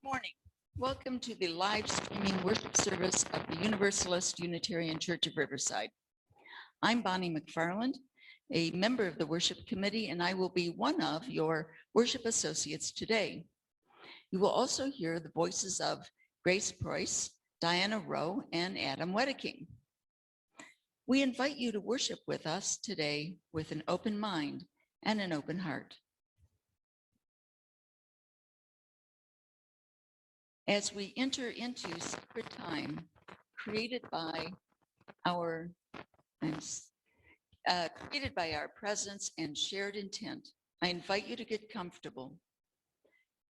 Morning. Welcome to the live streaming worship service of the Universalist Unitarian Church of Riverside. I'm Bonnie McFarland, a member of the worship committee, and I will be one of your worship associates today. You will also hear the voices of Grace Preuss, Diana Rowe, and Adam Wedeking. We invite you to worship with us today with an open mind and an open heart. As we enter into sacred time created by our presence and shared intent, I invite you to get comfortable.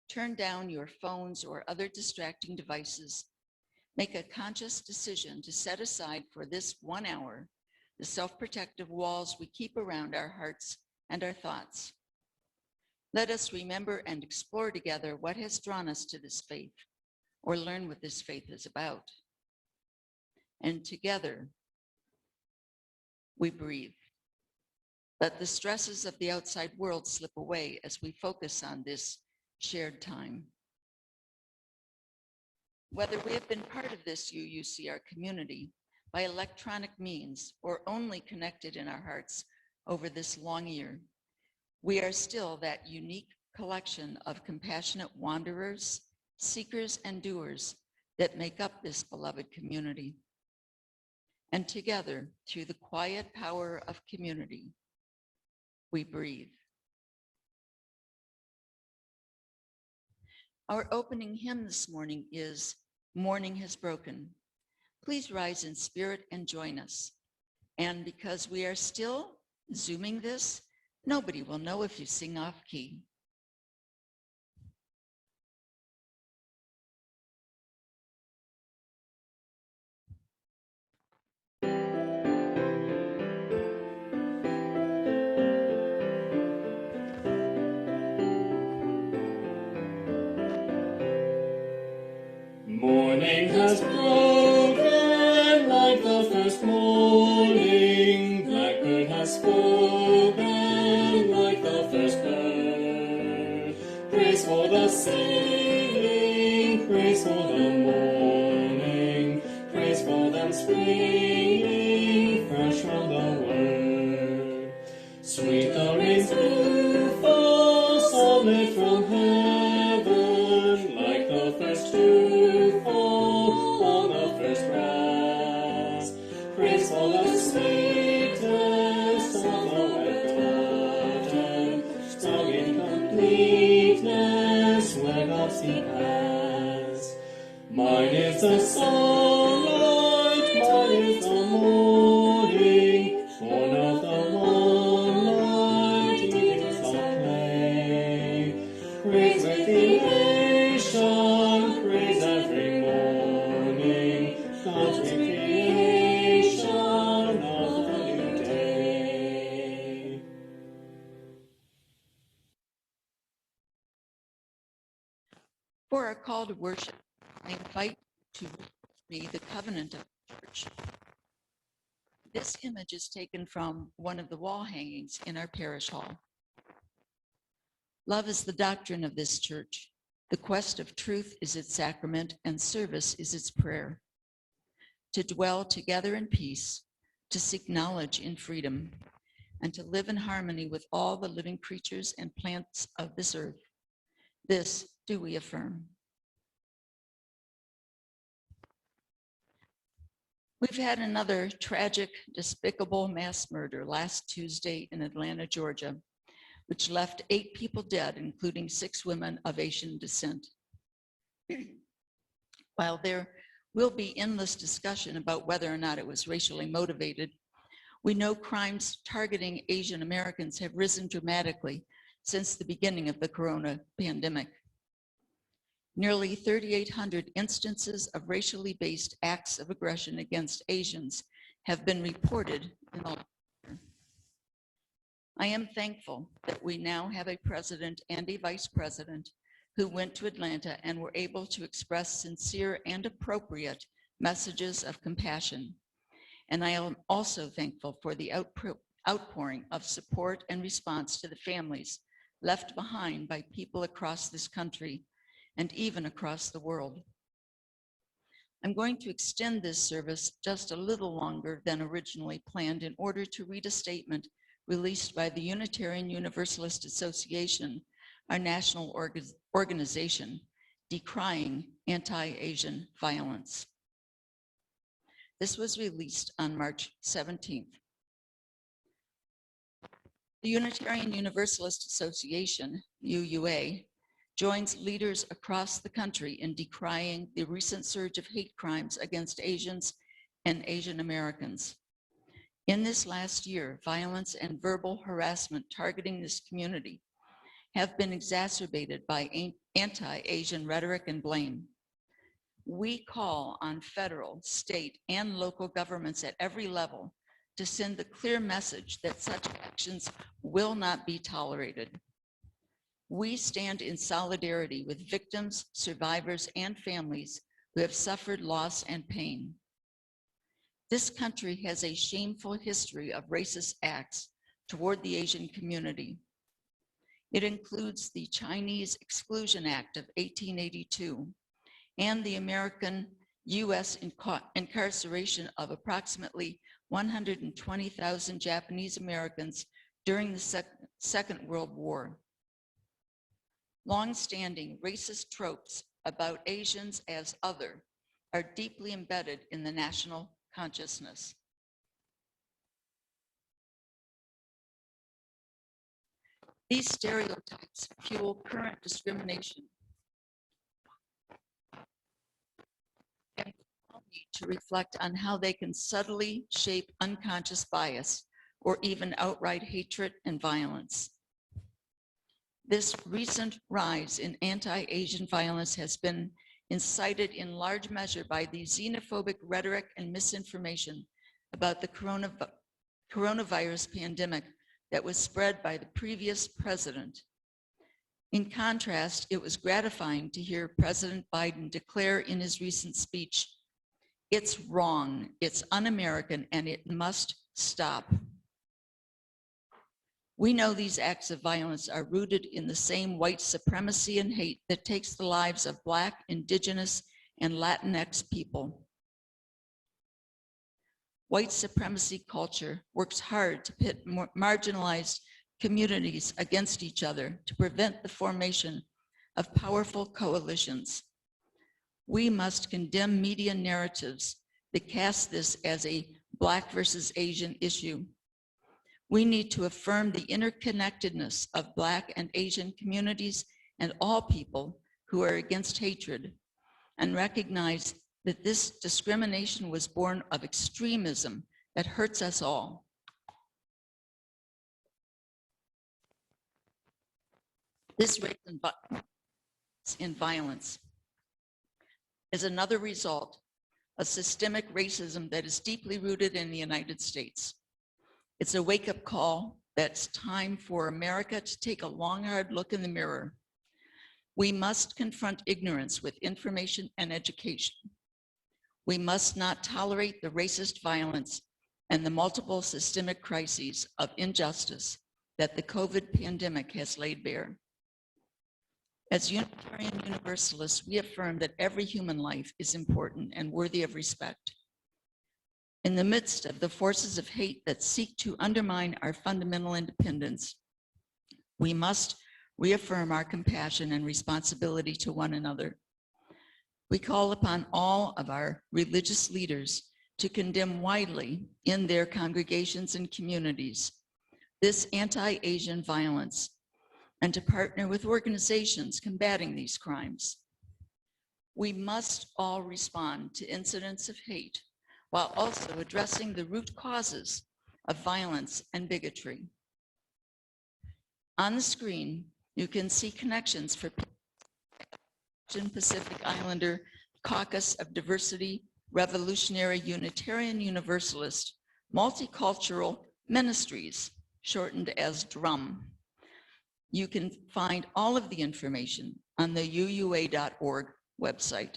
Turn down your phones or other distracting devices. Make a conscious decision to set aside for this 1 hour the self-protective walls we keep around our hearts and our thoughts. Let us remember and explore together what has drawn us to this faith, or learn what this faith is about. And together, we breathe. Let the stresses of the outside world slip away as we focus on this shared time. Whether we have been part of this UUCR community by electronic means or only connected in our hearts over this long year, we are still that unique collection of compassionate wanderers, seekers, and doers that make up this beloved community. And together, through the quiet power of community, we breathe. Our opening hymn this morning is "Morning Has Broken." Please rise in spirit and join us. And because we are still Zooming this, nobody will know if you sing off key. Morning has broken like the first morning, blackbird has spoken like the first bird. Praise for the singing, praise for the morning, praise for them springing fresh from the word. Sweet the rains do fall, solid from heaven, like the first dew fall on the first grass. Praise for the sweetness of the wet garden, sung in completeness where God's seed has. Mine is the sunlight, mine is the morning, born of the one light, eating soft play. Praise within nation, praise every morning, God's recreation of the new day. For our call to worship, I invite you to read the covenant of the church. This image is taken from one of the wall hangings in our parish hall. Love is the doctrine of this church. The quest of truth is its sacrament, and service is its prayer. To dwell together in peace, to seek knowledge in freedom, and to live in harmony with all the living creatures and plants of this earth. This do we affirm. We've had another tragic, despicable mass murder last Tuesday in Atlanta, Georgia, which left 8 people dead, including 6 women of Asian descent. While there will be endless discussion about whether or not it was racially motivated, we know crimes targeting Asian Americans have risen dramatically since the beginning of the corona pandemic. Nearly 3,800 instances of racially based acts of aggression against Asians have been reported in all. I am thankful that we now have a president and a vice president who went to Atlanta and were able to express sincere and appropriate messages of compassion. And I am also thankful for the outpouring of support and response to the families left behind by people across this country and even across the world. I'm going to extend this service just a little longer than originally planned in order to read a statement released by the Unitarian Universalist Association, our national organization, decrying anti-Asian violence. This was released on March 17th. The Unitarian Universalist Association, UUA, joins leaders across the country in decrying the recent surge of hate crimes against Asians and Asian Americans. In this last year, violence and verbal harassment targeting this community have been exacerbated by anti-Asian rhetoric and blame. We call on federal, state, and local governments at every level to send the clear message that such actions will not be tolerated. We stand in solidarity with victims, survivors, and families who have suffered loss and pain. This country has a shameful history of racist acts toward the Asian community. It includes the Chinese Exclusion Act of 1882 and the American US incarceration of approximately 120,000 Japanese Americans during the Second World War. Long-standing racist tropes about Asians as other are deeply embedded in the national consciousness. These stereotypes fuel current discrimination and need to reflect on how they can subtly shape unconscious bias or even outright hatred and violence. This recent rise in anti-Asian violence has been incited in large measure by the xenophobic rhetoric and misinformation about the coronavirus pandemic that was spread by the previous president. In contrast, it was gratifying to hear President Biden declare in his recent speech, "It's wrong, it's un-American, and it must stop." We know these acts of violence are rooted in the same white supremacy and hate that takes the lives of Black, Indigenous, and Latinx people. White supremacy culture works hard to pit marginalized communities against each other to prevent the formation of powerful coalitions. We must condemn media narratives that cast this as a Black versus Asian issue. We need to affirm the interconnectedness of Black and Asian communities and all people who are against hatred, and recognize that this discrimination was born of extremism that hurts us all. This race in violence is another result of systemic racism that is deeply rooted in the United States. It's a wake-up call that it's time for America to take a long, hard look in the mirror. We must confront ignorance with information and education. We must not tolerate the racist violence and the multiple systemic crises of injustice that the COVID pandemic has laid bare. As Unitarian Universalists, we affirm that every human life is important and worthy of respect. In the midst of the forces of hate that seek to undermine our fundamental independence, we must reaffirm our compassion and responsibility to one another. We call upon all of our religious leaders to condemn widely in their congregations and communities this anti-Asian violence and to partner with organizations combating these crimes. We must all respond to incidents of hate while also addressing the root causes of violence and bigotry. On the screen, you can see connections for Pacific Islander Caucus of Diversity, Revolutionary Unitarian Universalist, Multicultural Ministries, shortened as DRUM. You can find all of the information on the uua.org website.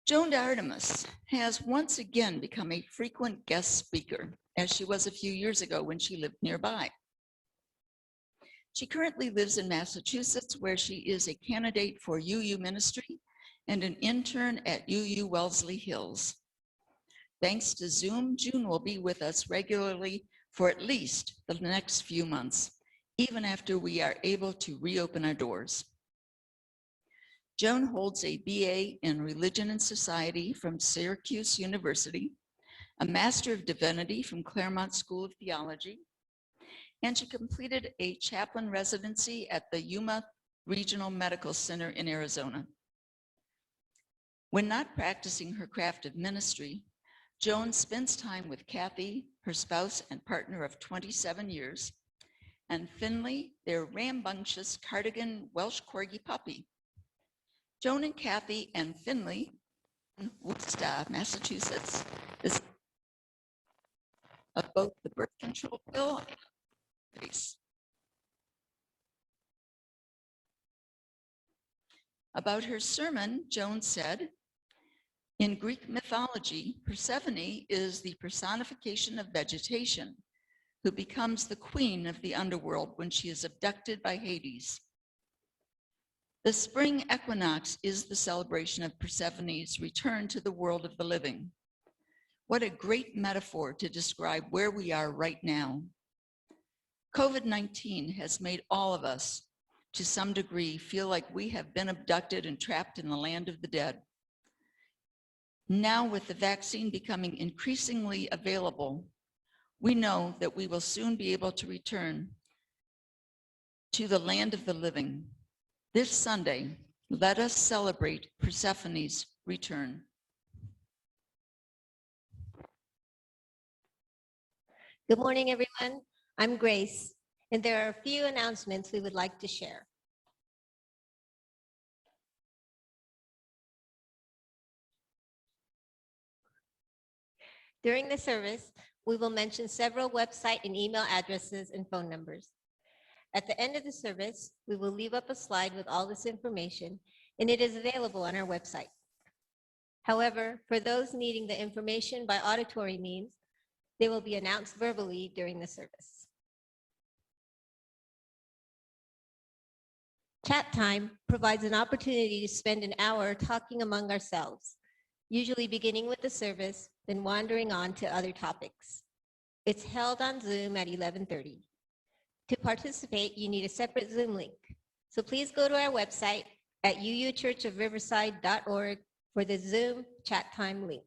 Joan DeArtemis has once again become a frequent guest speaker, as she was a few years ago when she lived nearby. She currently lives in Massachusetts, where she is a candidate for UU ministry and an intern at UU Wellesley Hills. Thanks to Zoom, June will be with us regularly for at least the next few months, even after we are able to reopen our doors. Joan holds a BA in Religion and Society from Syracuse University, a Master of Divinity from Claremont School of Theology, and she completed a chaplain residency at the Yuma Regional Medical Center in Arizona. When not practicing her craft of ministry, Joan spends time with Kathy, her spouse and partner of 27 years, and Finley, their rambunctious cardigan Welsh Corgi puppy. Joan and Kathy and Finley in Worcester, Massachusetts, is of both the birth control pill and face. About her sermon, Joan said, in Greek mythology, Persephone is the personification of vegetation, who becomes the queen of the underworld when she is abducted by Hades. The spring equinox is the celebration of Persephone's return to the world of the living. What a great metaphor to describe where we are right now. COVID-19 has made all of us, to some degree, feel like we have been abducted and trapped in the land of the dead. Now, with the vaccine becoming increasingly available, we know that we will soon be able to return to the land of the living. This Sunday, let us celebrate Persephone's return. Good morning, everyone. I'm Grace, and there are a few announcements we would like to share. During the service, we will mention several website and email addresses and phone numbers. At the end of the service, we will leave up a slide with all this information, and it is available on our website. However, for those needing the information by auditory means, they will be announced verbally during the service. Chat time provides an opportunity to spend an hour talking among ourselves, usually beginning with the service, then wandering on to other topics. It's held on Zoom at 11:30. To participate, you need a separate Zoom link. So please go to our website at uuchurchofriverside.org for the Zoom chat time link.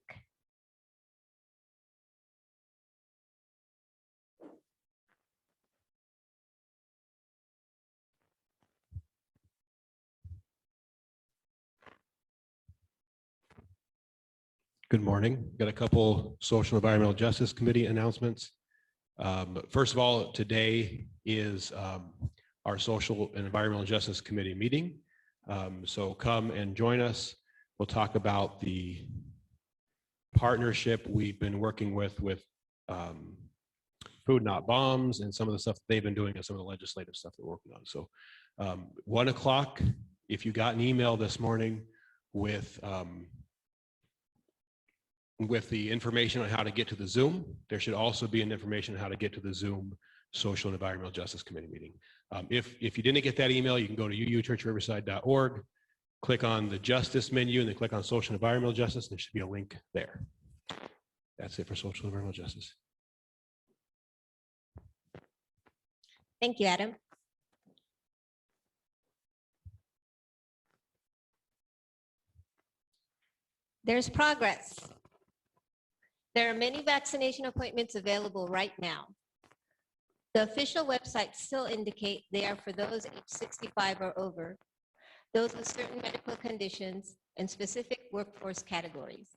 Good morning. Got a couple Social and Environmental Justice Committee announcements. First of all, today is our Social and Environmental Justice Committee meeting. So come and join us. We'll talk about the partnership we've been working with Food Not Bombs and some of the stuff they've been doing and some of the legislative stuff that we're working on. So 1 o'clock, if you got an email this morning with the information on how to get to the Zoom, there should also be an information on how to get to the Zoom Social and Environmental Justice Committee meeting. If you didn't get that email, you can go to uuchurchriverside.org, click on the Justice menu, and then click on Social and Environmental Justice. There should be a link there. That's it for Social and Environmental Justice. Thank you, Adam. There's progress. There are many vaccination appointments available right now. The official websites still indicate they are for those age 65 or over, those with certain medical conditions, and specific workforce categories.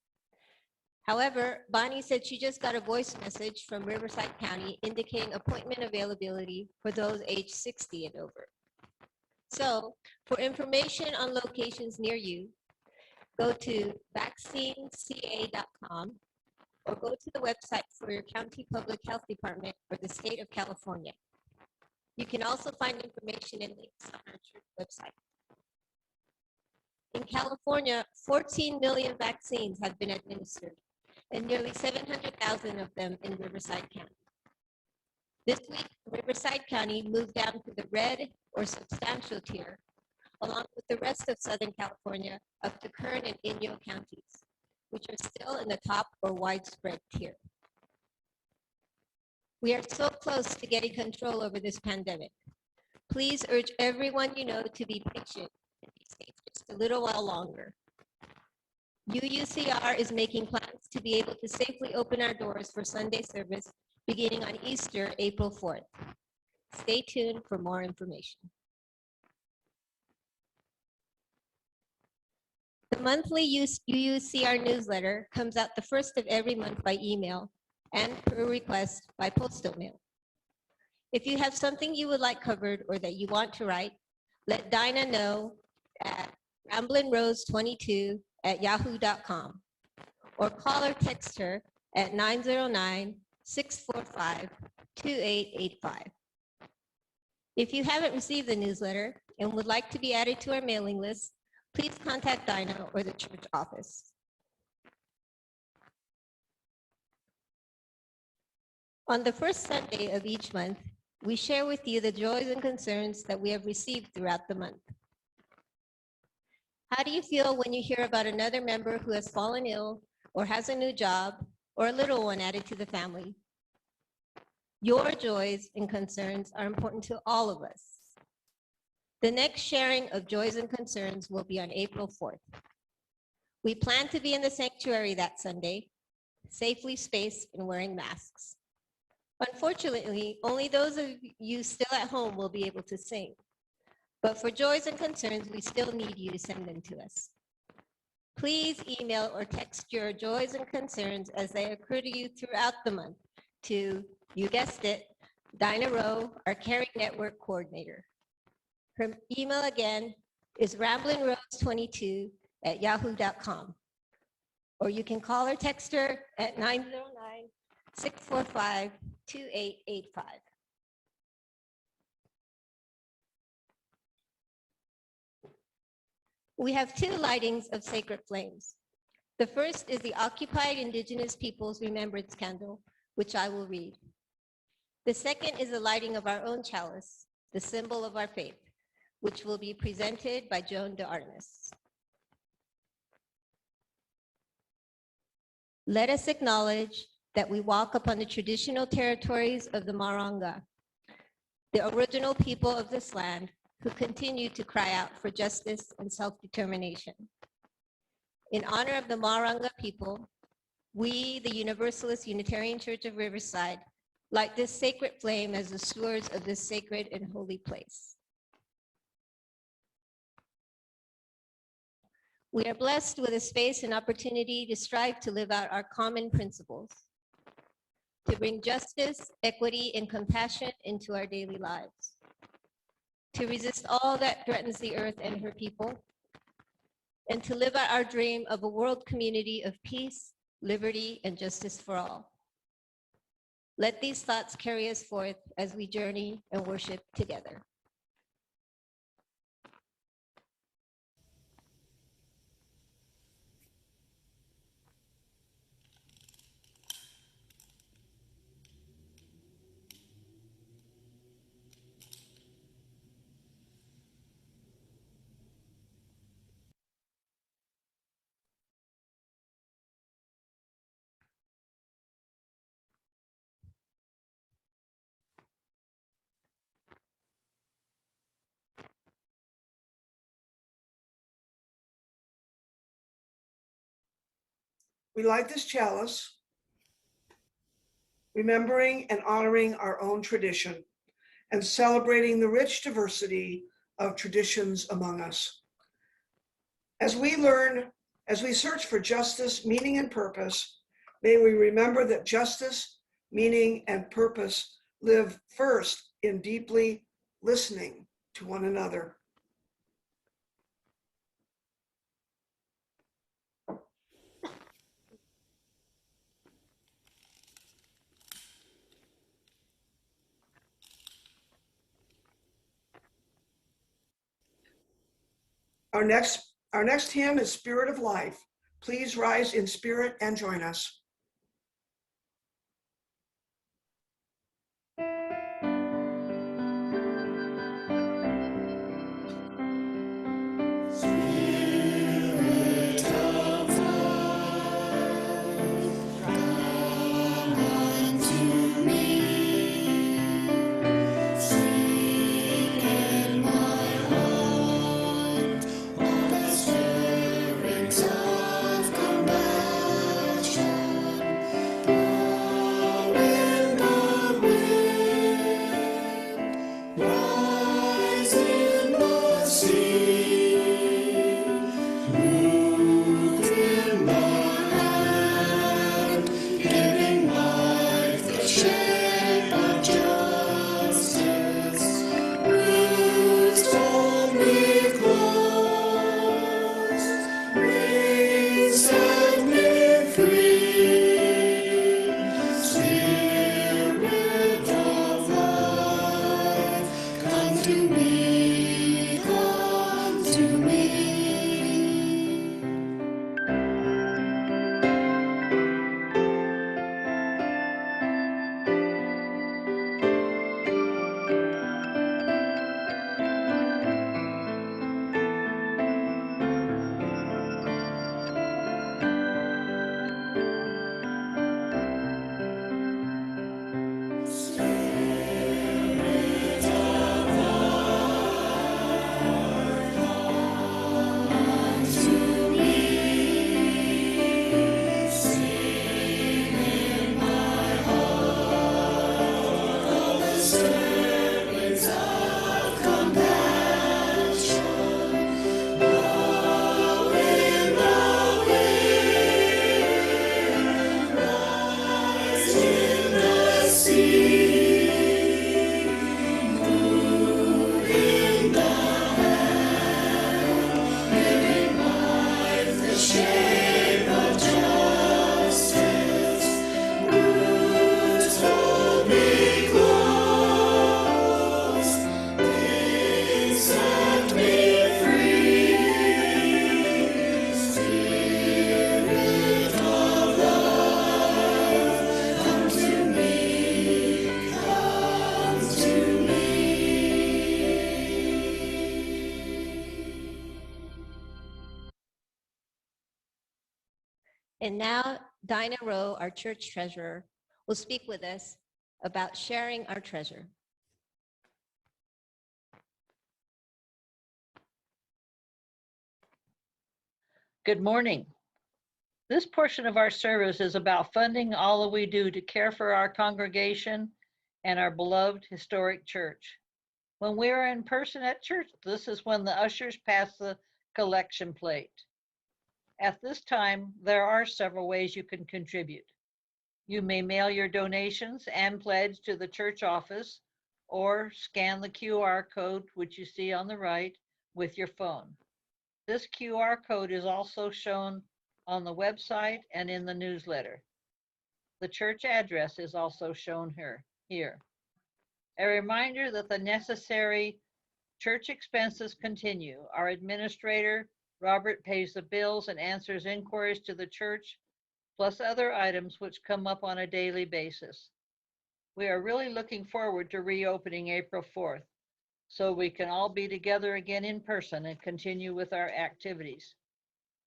However, Bonnie said she just got a voice message from Riverside County indicating appointment availability for those age 60 and over. So, for information on locations near you, go to vaccineca.com or go to the website for your county public health department or the state of California. You can also find information and links on our church website. In California, 14 million vaccines have been administered, and nearly 700,000 of them in Riverside County. This week, Riverside County moved down to the red or substantial tier, along with the rest of Southern California up to Kern and Inyo counties, which are still in the top or widespread tier. We are so close to getting control over this pandemic. Please urge everyone you know to be patient and be safe just a little while longer. UUCR is making plans to be able to safely open our doors for Sunday service beginning on Easter, April 4th. Stay tuned for more information. The monthly UUCR newsletter comes out the first of every month by email and per request by postal mail. If you have something you would like covered or that you want to write, let Dinah know at ramblinrose22@yahoo.com or call or text her at 909-645-2885. If you haven't received the newsletter and would like to be added to our mailing list, please contact Dinah or the church office. On the first Sunday of each month, we share with you the joys and concerns that we have received throughout the month. How do you feel when you hear about another member who has fallen ill or has a new job or a little one added to the family? Your joys and concerns are important to all of us. The next sharing of joys and concerns will be on April 4th. We plan to be in the sanctuary that Sunday, safely spaced and wearing masks. Unfortunately, only those of you still at home will be able to sing. But for joys and concerns, we still need you to send them to us. Please email or text your joys and concerns as they occur to you throughout the month to, you guessed it, Dinah Rowe, our Caring Network Coordinator. Her email again is ramblinrose22@yahoo.com. Or you can call or text her at 909-645-2885. We have two lightings of sacred flames. The first is the Occupied Indigenous Peoples Remembrance Candle, which I will read. The second is the lighting of our own chalice, the symbol of our faith, which will be presented by Joan DeArtemis. Let us acknowledge that we walk upon the traditional territories of the Maranga, the original people of this land who continue to cry out for justice and self-determination. In honor of the Maranga people, we, the Universalist Unitarian Church of Riverside, light this sacred flame as the stewards of this sacred and holy place. We are blessed with a space and opportunity to strive to live out our common principles, to bring justice, equity, and compassion into our daily lives, to resist all that threatens the earth and her people, and to live out our dream of a world community of peace, liberty, and justice for all. Let these thoughts carry us forth as we journey and worship together. We light this chalice, remembering and honoring our own tradition and celebrating the rich diversity of traditions among us. As we search for justice, meaning, and purpose, may we remember that justice, meaning, and purpose live first in deeply listening to one another. Our next hymn is Spirit of Life. Please rise in spirit and join us. And now Dinah Rowe, our church treasurer, will speak with us about sharing our treasure. Good morning. This portion of our service is about funding all that we do to care for our congregation and our beloved historic church. When we are in person at church, this is when the ushers pass the collection plate. At this time, there are several ways you can contribute. You may mail your donations and pledge to the church office or scan the QR code, which you see on the right, with your phone. This QR code is also shown on the website and in the newsletter. The church address is also shown here. A reminder that the necessary church expenses continue. Our administrator, Robert, pays the bills and answers inquiries to the church, plus other items which come up on a daily basis. We are really looking forward to reopening April 4th, so we can all be together again in person and continue with our activities.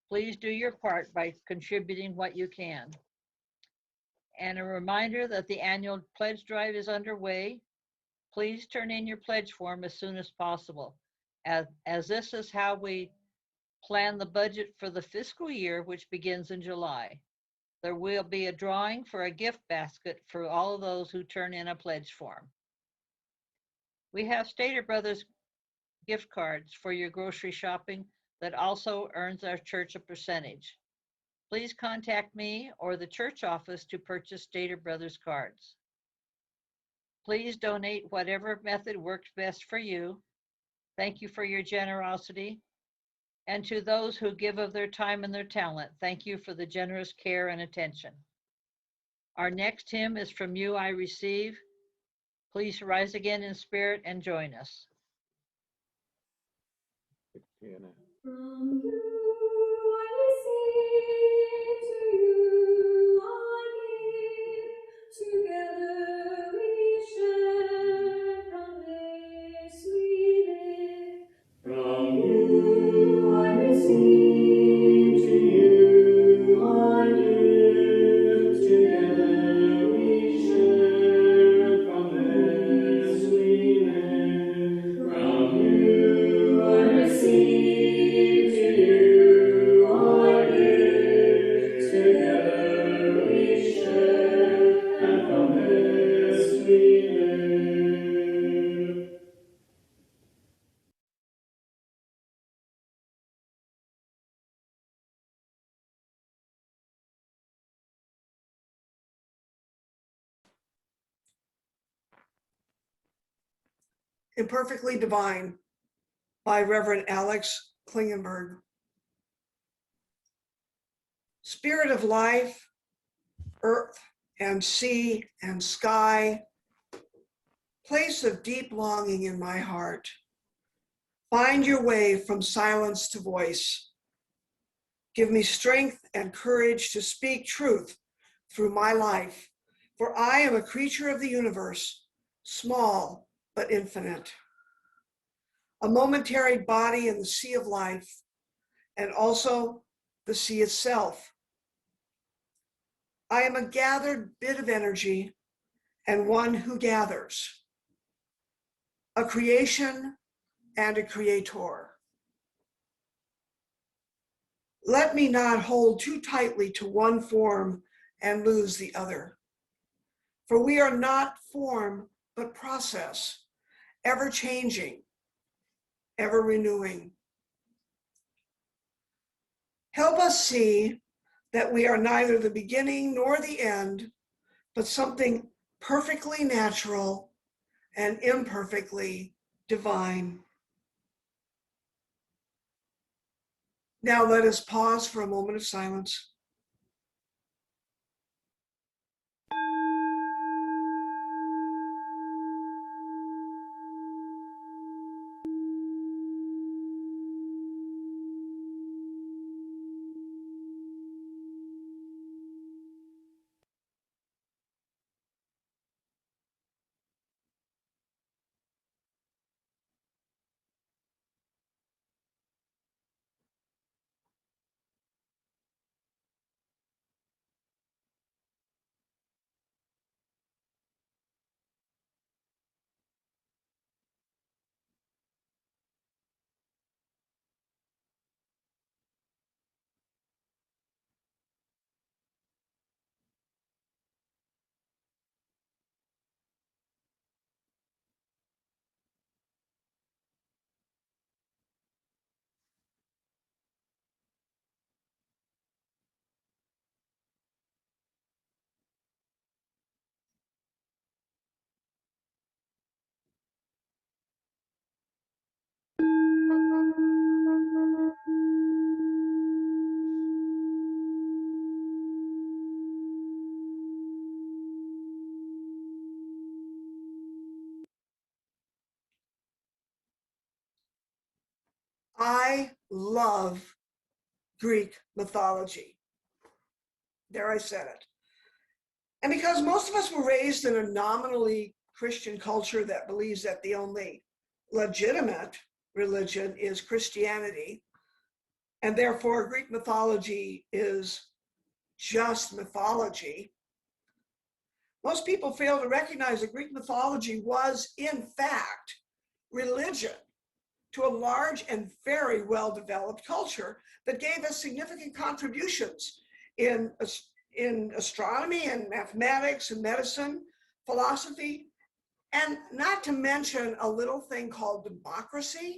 Please do your part by contributing what you can. And a reminder that the annual pledge drive is underway. Please turn in your pledge form as soon as possible, as this is how we plan the budget for the fiscal year, which begins in July. There will be a drawing for a gift basket for all of those who turn in a pledge form. We have Stater Brothers gift cards for your grocery shopping that also earns our church a percentage. Please contact me or the church office to purchase Stater Brothers cards. Please donate whatever method works best for you. Thank you for your generosity. And to those who give of their time and their talent, thank you for the generous care and attention. Our next hymn is From You I Receive. Please rise again in spirit and join us. From you I receive, to you I give, together we share, from this we live. From you I receive, to you I give, together we share, from this we live. From you I receive. Imperfectly Divine by Reverend Alex Klingenberg. Spirit of life, earth and sea and sky, place of deep longing in my heart, find your way from silence to voice. Give me strength and courage to speak truth through my life, for I am a creature of the universe, small but infinite. A momentary body in the sea of life, and also the sea itself. I am a gathered bit of energy and one who gathers. A creation and a creator. Let me not hold too tightly to one form and lose the other. For we are not form, but process, ever changing, ever renewing. Help us see that we are neither the beginning nor the end, but something perfectly natural and imperfectly divine. Now let us pause for a moment of silence. I love Greek mythology. There, I said it. And because most of us were raised in a nominally Christian culture that believes that the only legitimate religion is Christianity, and therefore Greek mythology is just mythology, most people fail to recognize that Greek mythology was, in fact, religion to a large and very well-developed culture that gave us significant contributions in astronomy and mathematics and medicine, philosophy, and not to mention a little thing called democracy.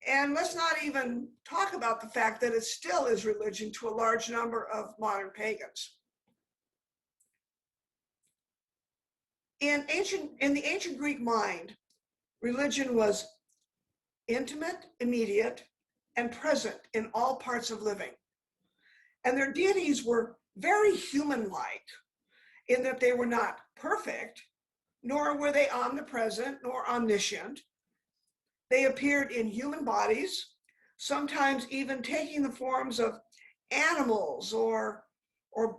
And let's not even talk about the fact that it still is religion to a large number of modern pagans. In the ancient Greek mind, religion was intimate, immediate, and present in all parts of living. And their deities were very human-like in that they were not perfect, nor were they omnipresent nor omniscient. They appeared in human bodies, sometimes even taking the forms of animals or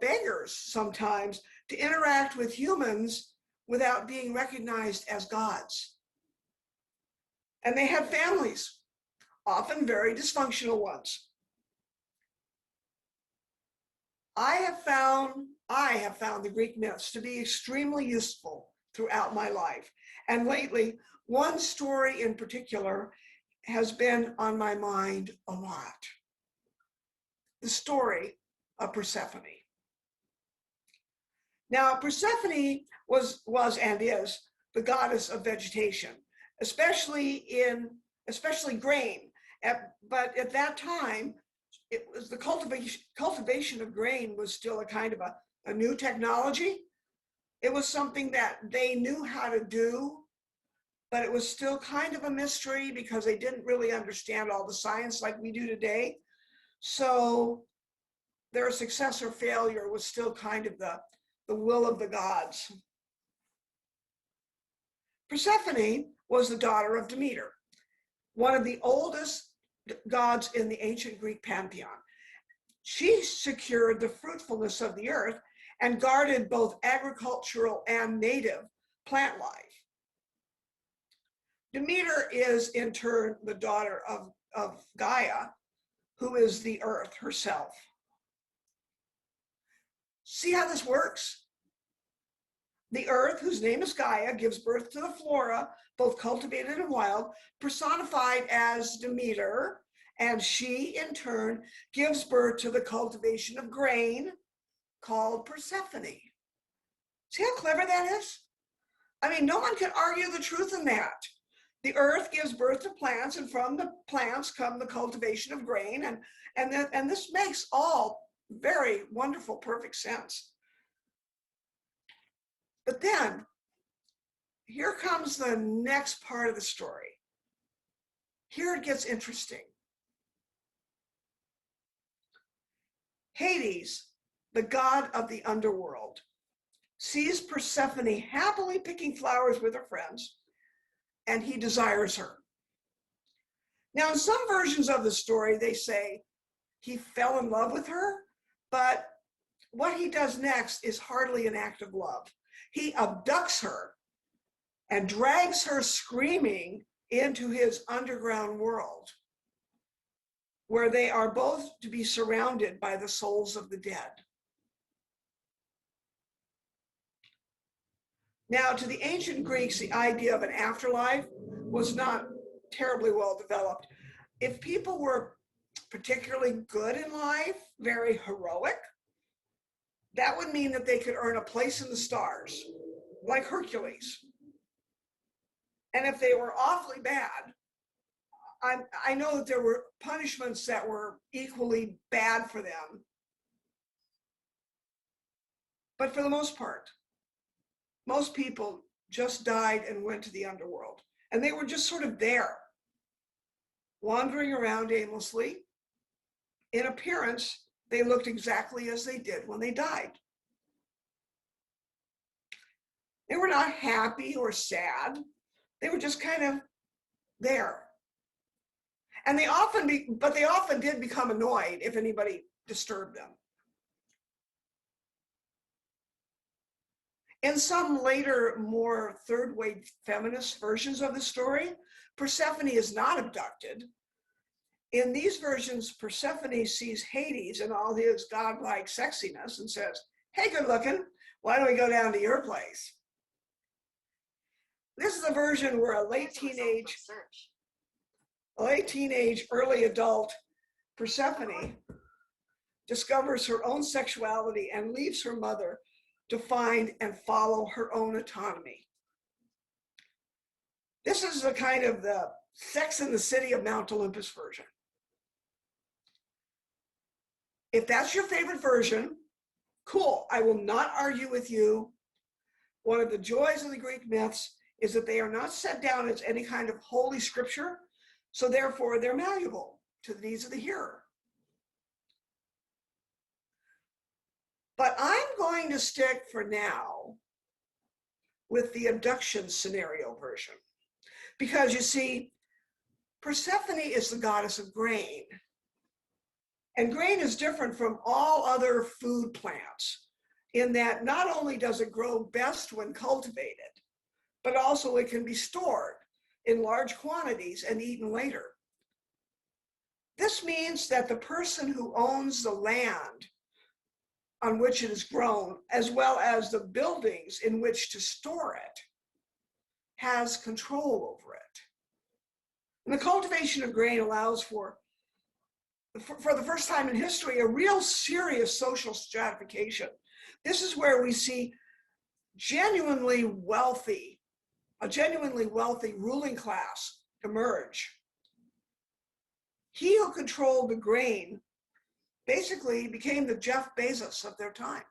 beggars sometimes to interact with humans without being recognized as gods. And they had families, often very dysfunctional ones. I have found the Greek myths to be extremely useful throughout my life. And lately, one story in particular has been on my mind a lot. The story of Persephone. Now, Persephone was and is the goddess of vegetation, especially grain. But at that time, it was the cultivation of grain was still a kind of a new technology. It was something that they knew how to do, but it was still kind of a mystery because they didn't really understand all the science like we do today. So their success or failure was still kind of the will of the gods. Persephone was the daughter of Demeter, one of the oldest gods in the ancient Greek pantheon. She secured the fruitfulness of the earth and guarded both agricultural and native plant life. Demeter is in turn the daughter of Gaia, who is the earth herself. See how this works? The earth, whose name is Gaia, gives birth to the flora, both cultivated and wild, personified as Demeter, and she, in turn, gives birth to the cultivation of grain, called Persephone. See how clever that is? I mean, no one can argue the truth in that. The earth gives birth to plants, and from the plants come the cultivation of grain, and this makes all very wonderful, perfect sense. But then, here comes the next part of the story. Here it gets interesting. Hades, the god of the underworld, sees Persephone happily picking flowers with her friends, and he desires her. Now, in some versions of the story, they say he fell in love with her, but what he does next is hardly an act of love. He abducts her and drags her screaming into his underground world, where they are both to be surrounded by the souls of the dead. Now, to the ancient Greeks, the idea of an afterlife was not terribly well developed. If people were particularly good in life, very heroic, that would mean that they could earn a place in the stars, like Hercules. And if they were awfully bad, I know that there were punishments that were equally bad for them. But for the most part, most people just died and went to the underworld. And they were just sort of there, wandering around aimlessly. In appearance, they looked exactly as they did when they died. They were not happy or sad. They were just kind of there. And they often did become annoyed if anybody disturbed them. In some later, more third-wave feminist versions of the story, Persephone is not abducted. In these versions, Persephone sees Hades in all his godlike sexiness and says, "Hey, good looking, why don't we go down to your place?" This is a version where a late teenage, early adult Persephone discovers her own sexuality and leaves her mother to find and follow her own autonomy. This is a kind of the Sex in the City of Mount Olympus version. If that's your favorite version, cool, I will not argue with you. One of the joys of the Greek myths is that they are not set down as any kind of holy scripture, so therefore they're malleable to the needs of the hearer. But I'm going to stick for now with the abduction scenario version, because you see, Persephone is the goddess of grain. And grain is different from all other food plants in that not only does it grow best when cultivated, but also it can be stored in large quantities and eaten later. This means that the person who owns the land on which it is grown, as well as the buildings in which to store it, has control over it. And the cultivation of grain allows for the first time in history, a real serious social stratification. This is where we see a genuinely wealthy ruling class emerge. He who controlled the grain basically became the Jeff Bezos of their time.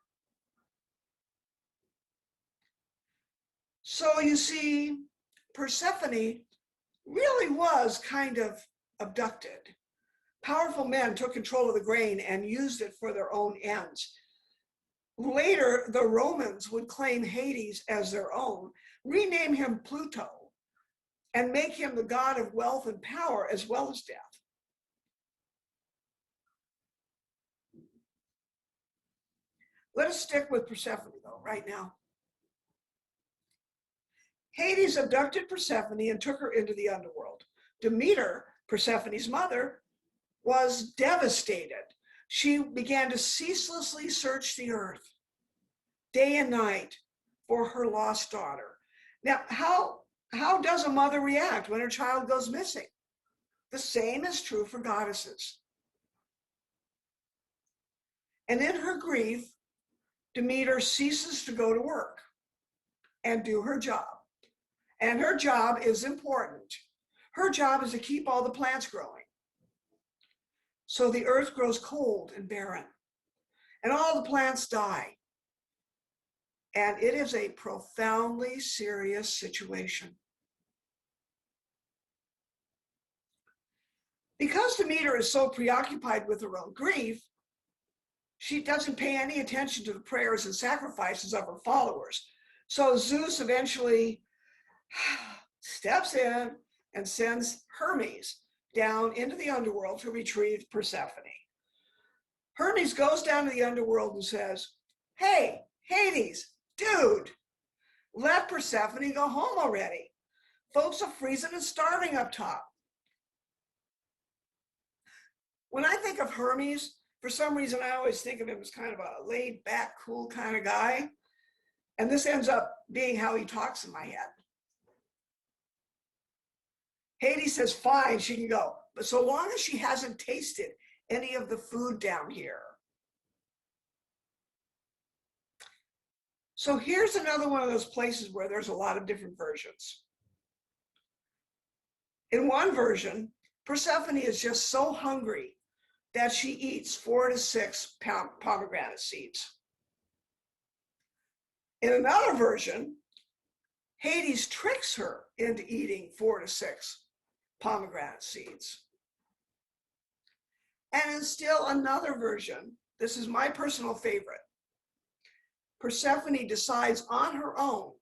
So you see, Persephone really was kind of abducted. Powerful men took control of the grain and used it for their own ends. Later, the Romans would claim Hades as their own, rename him Pluto, and make him the god of wealth and power as well as death. Let us stick with Persephone, though, right now. Hades abducted Persephone and took her into the underworld. Demeter, Persephone's mother, was devastated. She began to ceaselessly search the earth, day and night, for her lost daughter. Now, how does a mother react when her child goes missing? The same is true for goddesses. And in her grief, Demeter ceases to go to work and do her job. And her job is important. Her job is to keep all the plants growing. So the earth grows cold and barren, and all the plants die. And it is a profoundly serious situation. Because Demeter is so preoccupied with her own grief, she doesn't pay any attention to the prayers and sacrifices of her followers. So Zeus eventually steps in and sends Hermes down into the underworld to retrieve Persephone. Hermes goes down to the underworld and says, "Hey, Hades, dude, let Persephone go home already. Folks are freezing and starving up top." When I think of Hermes, for some reason, I always think of him as kind of a laid back, cool kind of guy. And this ends up being how he talks in my head. Hades says, fine, she can go, but so long as she hasn't tasted any of the food down here. So here's another one of those places where there's a lot of different versions. In one version, Persephone is just so hungry that she eats 4 to 6 pomegranate seeds. In another version, Hades tricks her into eating 4 to 6 pomegranate seeds. And in still another version, this is my personal favorite, Persephone decides on her own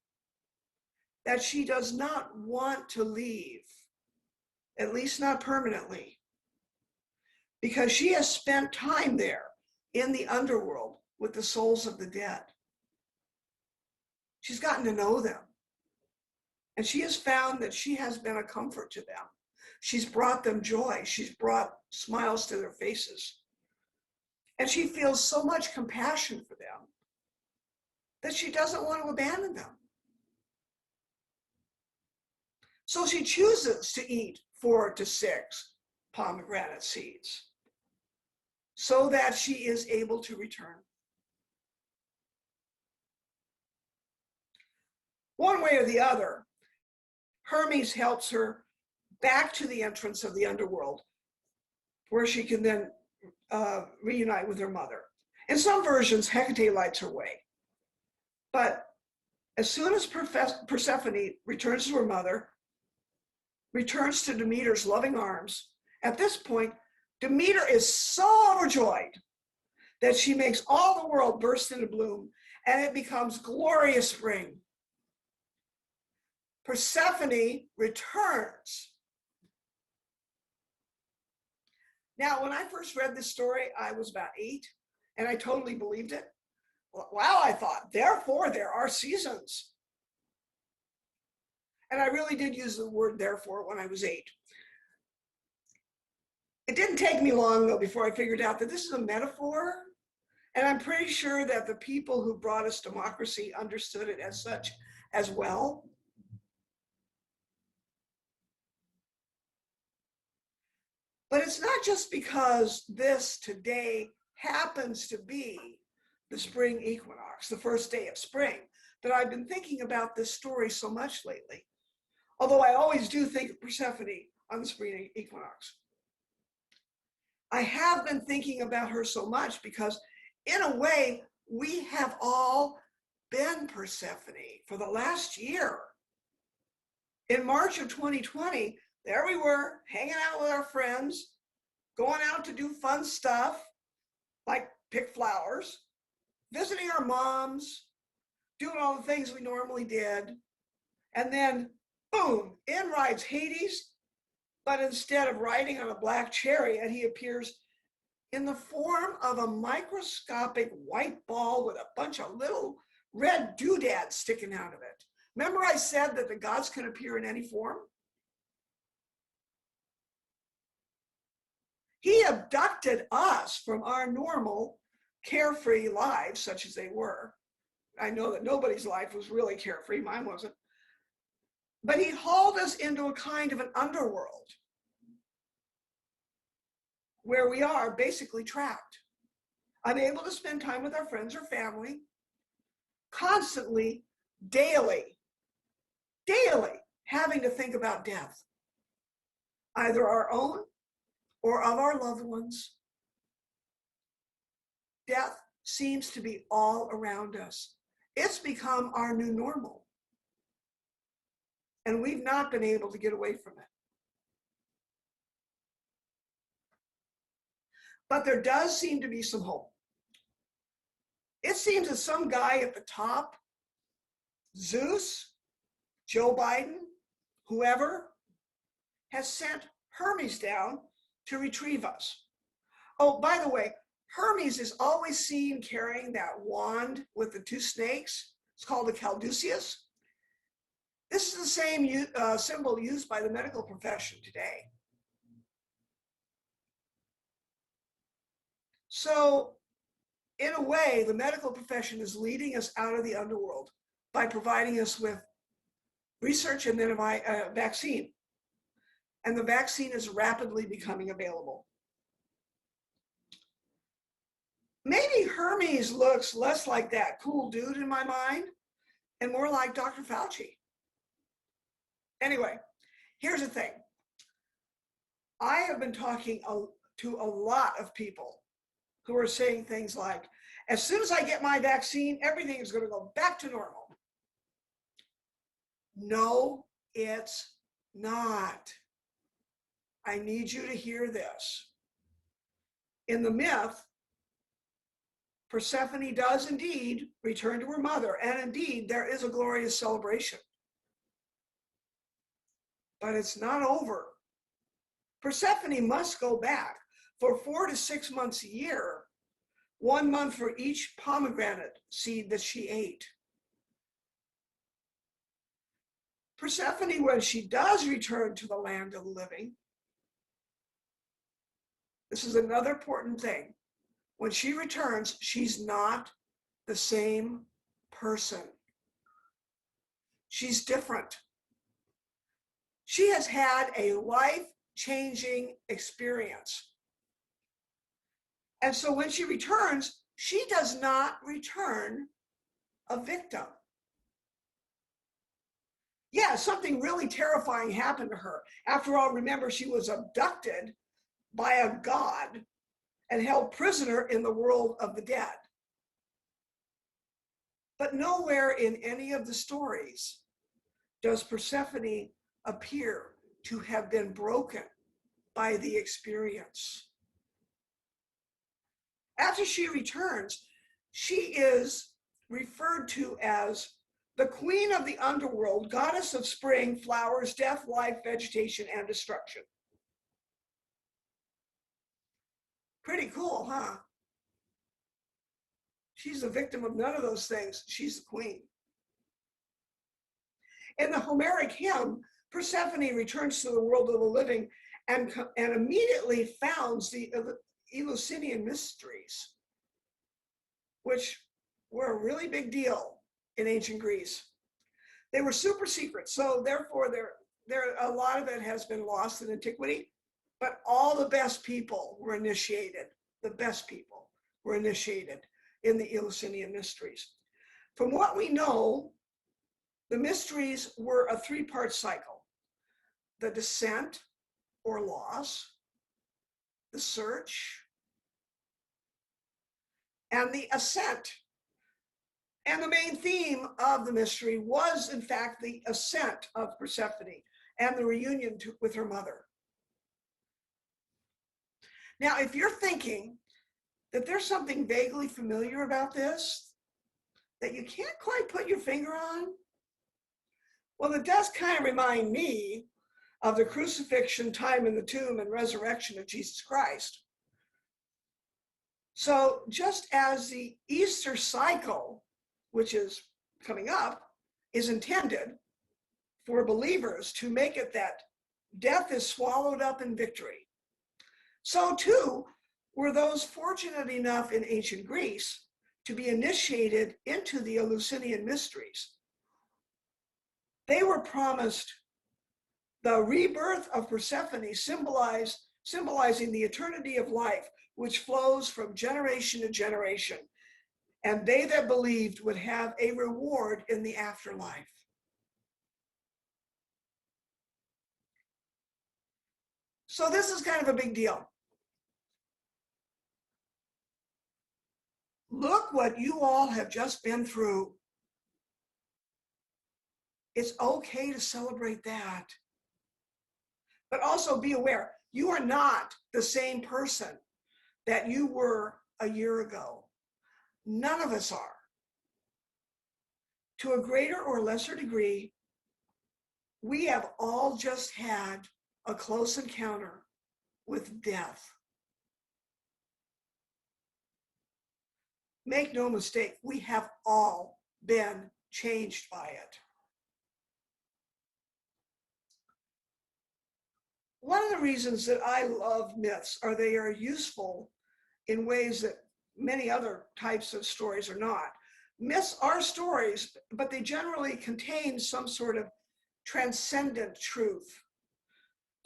that she does not want to leave at least not permanently, because she has spent time there in the underworld with the souls of the dead. She's gotten to know them. And she has found that she has been a comfort to them. She's brought them joy. She's brought smiles to their faces. And she feels so much compassion for them that she doesn't want to abandon them. So she chooses to eat 4 to 6 pomegranate seeds so that she is able to return. One way or the other, Hermes helps her back to the entrance of the underworld, where she can then reunite with her mother. In some versions, Hecate lights her way. But as soon as Persephone returns to her mother, returns to Demeter's loving arms, at this point, Demeter is so overjoyed that she makes all the world burst into bloom, and it becomes glorious spring. Persephone returns. Now, when I first read this story, I was about 8, and I totally believed it. Wow, I thought, therefore there are seasons. And I really did use the word therefore when I was 8. It didn't take me long, though, before I figured out that this is a metaphor. And I'm pretty sure that the people who brought us democracy understood it as such as well. But it's not just because this today happens to be the spring equinox, the first day of spring, that I've been thinking about this story so much lately. Although I always do think of Persephone on the spring equinox. I have been thinking about her so much because, in a way, we have all been Persephone for the last year. In March of 2020, there we were, hanging out with our friends, going out to do fun stuff, like pick flowers, visiting our moms, doing all the things we normally did. And then, boom, in rides Hades, but instead of riding on a black chariot, he appears in the form of a microscopic white ball with a bunch of little red doodads sticking out of it. Remember I said that the gods can appear in any form? He abducted us from our normal carefree lives, such as they were. I know that nobody's life was really carefree, mine wasn't. But he hauled us into a kind of an underworld where we are basically trapped, unable to spend time with our friends or family, constantly, daily having to think about death, either our own or of our loved ones. Death seems to be all around us. It's become our new normal. And we've not been able to get away from it. But there does seem to be some hope. It seems that some guy at the top, Zeus, Joe Biden, whoever, has sent Hermes down to retrieve us. Oh, by the way, Hermes is always seen carrying that wand with the 2 snakes. It's called a caduceus. This is the same symbol used by the medical profession today. So, in a way, the medical profession is leading us out of the underworld by providing us with research and then a vaccine. And the vaccine is rapidly becoming available. Maybe Hermes looks less like that cool dude in my mind and more like Dr. Fauci. Anyway, here's the thing. I have been talking to a lot of people who are saying things like, as soon as I get my vaccine, everything is going to go back to normal. No, it's not. I need you to hear this. In the myth, Persephone does indeed return to her mother, and indeed there is a glorious celebration. But it's not over Persephone must go back for 4 to 6 months a year, 1 month for each pomegranate seed that she ate. Persephone, when she does return to the land of the living, this is another important thing. When she returns, she's not the same person. She's different. She has had a life-changing experience. And so when she returns, she does not return a victim. Yeah, something really terrifying happened to her. After all, remember, she was abducted by a god and held prisoner in the world of the dead. But nowhere in any of the stories does Persephone appear to have been broken by the experience. After she returns, she is referred to as the queen of the underworld, goddess of spring, flowers, death, life, vegetation, and destruction. Pretty cool, huh? She's the victim of none of those things. She's the queen. In the Homeric hymn, Persephone returns to the world of the living and immediately founds the Eleusinian mysteries, which were a really big deal in ancient Greece. They were super secret, so therefore a lot of it has been lost in antiquity, but all the best people were initiated. The best people were initiated in the Eleusinian mysteries. From what we know, the mysteries were a 3-part cycle: the descent or loss, the search, and the ascent. And the main theme of the mystery was, in fact, the ascent of Persephone and the reunion with her mother. Now, if you're thinking that there's something vaguely familiar about this that you can't quite put your finger on, well, it does kind of remind me of the crucifixion, time in the tomb, and resurrection of Jesus Christ. So just as the Easter cycle, which is coming up, is intended for believers to make it that death is swallowed up in victory, so too were those fortunate enough in ancient Greece to be initiated into the Eleusinian mysteries. They were promised the rebirth of Persephone, symbolizing the eternity of life, which flows from generation to generation. And they that believed would have a reward in the afterlife. So this is kind of a big deal. Look what you all have just been through. It's okay to celebrate that. But also be aware, you are not the same person that you were a year ago. None of us are. To a greater or lesser degree, we have all just had a close encounter with death. Make no mistake, we have all been changed by it. One of the reasons that I love myths are they are useful in ways that many other types of stories are not. Myths are stories, but they generally contain some sort of transcendent truth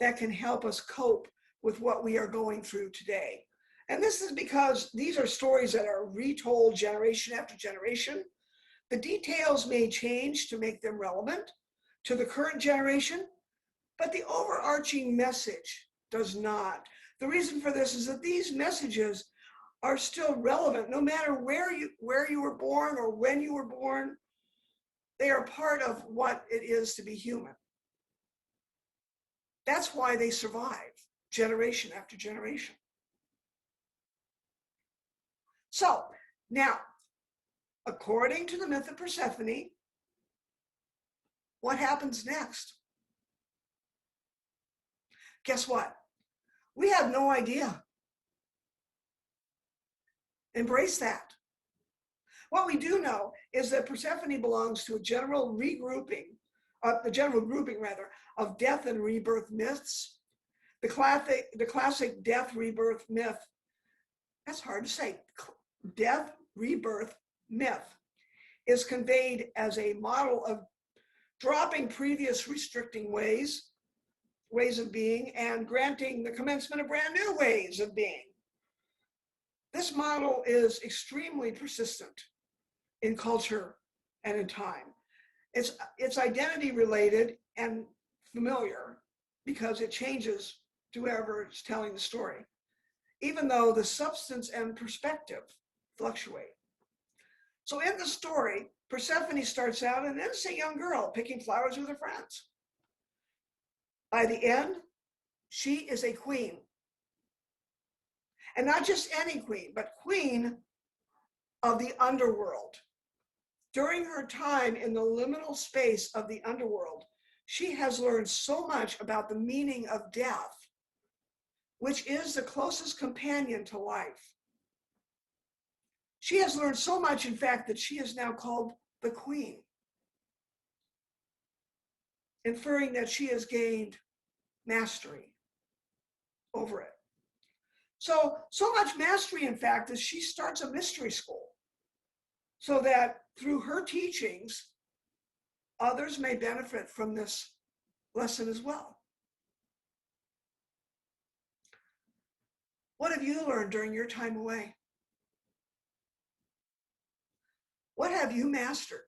that can help us cope with what we are going through today. And this is because these are stories that are retold generation after generation. The details may change to make them relevant to the current generation, but the overarching message does not. The reason for this is that these messages are still relevant no matter where you were born or when you were born. They are part of what it is to be human. That's why they survive generation after generation. So now, according to the myth of Persephone, what happens next? Guess what? We have no idea. Embrace that. What we do know is that Persephone belongs to a general grouping of death and rebirth myths. The classic death rebirth myth, that's hard to say, death rebirth myth is conveyed as a model of dropping previous restricting ways of being and granting the commencement of brand new ways of being. This model is extremely persistent in culture and in time. It's identity related and familiar because it changes to whoever is telling the story, even though the substance and perspective fluctuate. So in the story, Persephone starts out an innocent young girl picking flowers with her friends. By the end, she is a queen. And not just any queen, but queen of the underworld. During her time in the liminal space of the underworld, she has learned so much about the meaning of death, which is the closest companion to life. She has learned so much, in fact, that she is now called the queen, inferring that she has gained mastery over it. So much mastery, in fact, that she starts a mystery school so that through her teachings, others may benefit from this lesson as well. What have you learned during your time away? What have you mastered?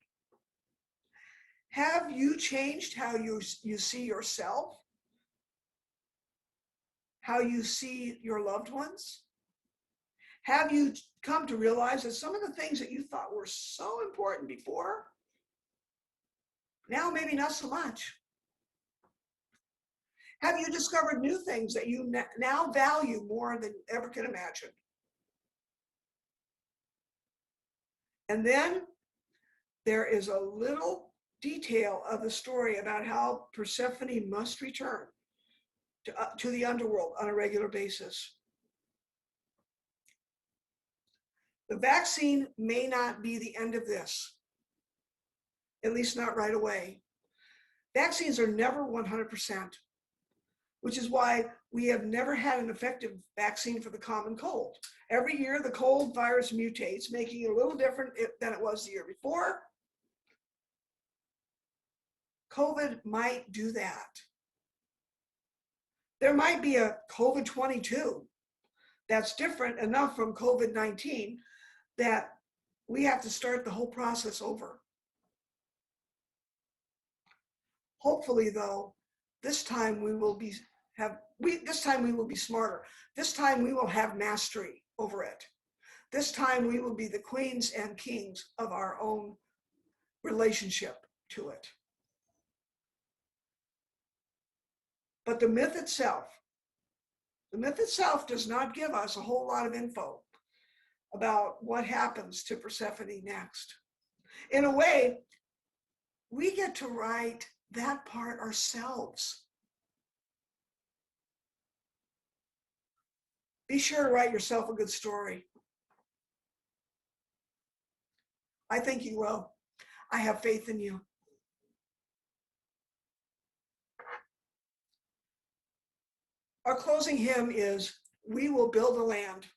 Have you changed how you see yourself? How you see your loved ones? Have you come to realize that some of the things that you thought were so important before, now maybe not so much? Have you discovered new things that you now value more than you ever could imagine? And then there is a little detail of the story about how Persephone must return to the underworld on a regular basis. The vaccine may not be the end of this, at least not right away. Vaccines are never 100%, which is why we have never had an effective vaccine for the common cold. Every year, the cold virus mutates, making it a little different than it was the year before. COVID might do that. There might be a COVID-22 that's different enough from COVID-19 that we have to start the whole process over. Hopefully, though, this time we will be smarter. This time we will have mastery over it. This time we will be the queens and kings of our own relationship to it. But the myth itself does not give us a whole lot of info about what happens to Persephone next. In a way, we get to write that part ourselves. Be sure to write yourself a good story. I think you will. I have faith in you. Our closing hymn is, "We Will Build a Land."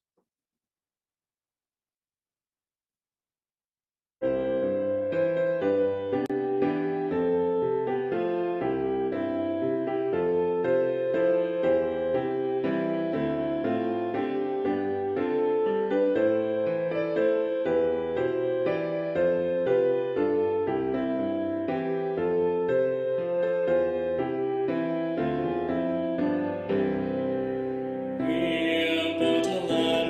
We'll build a land.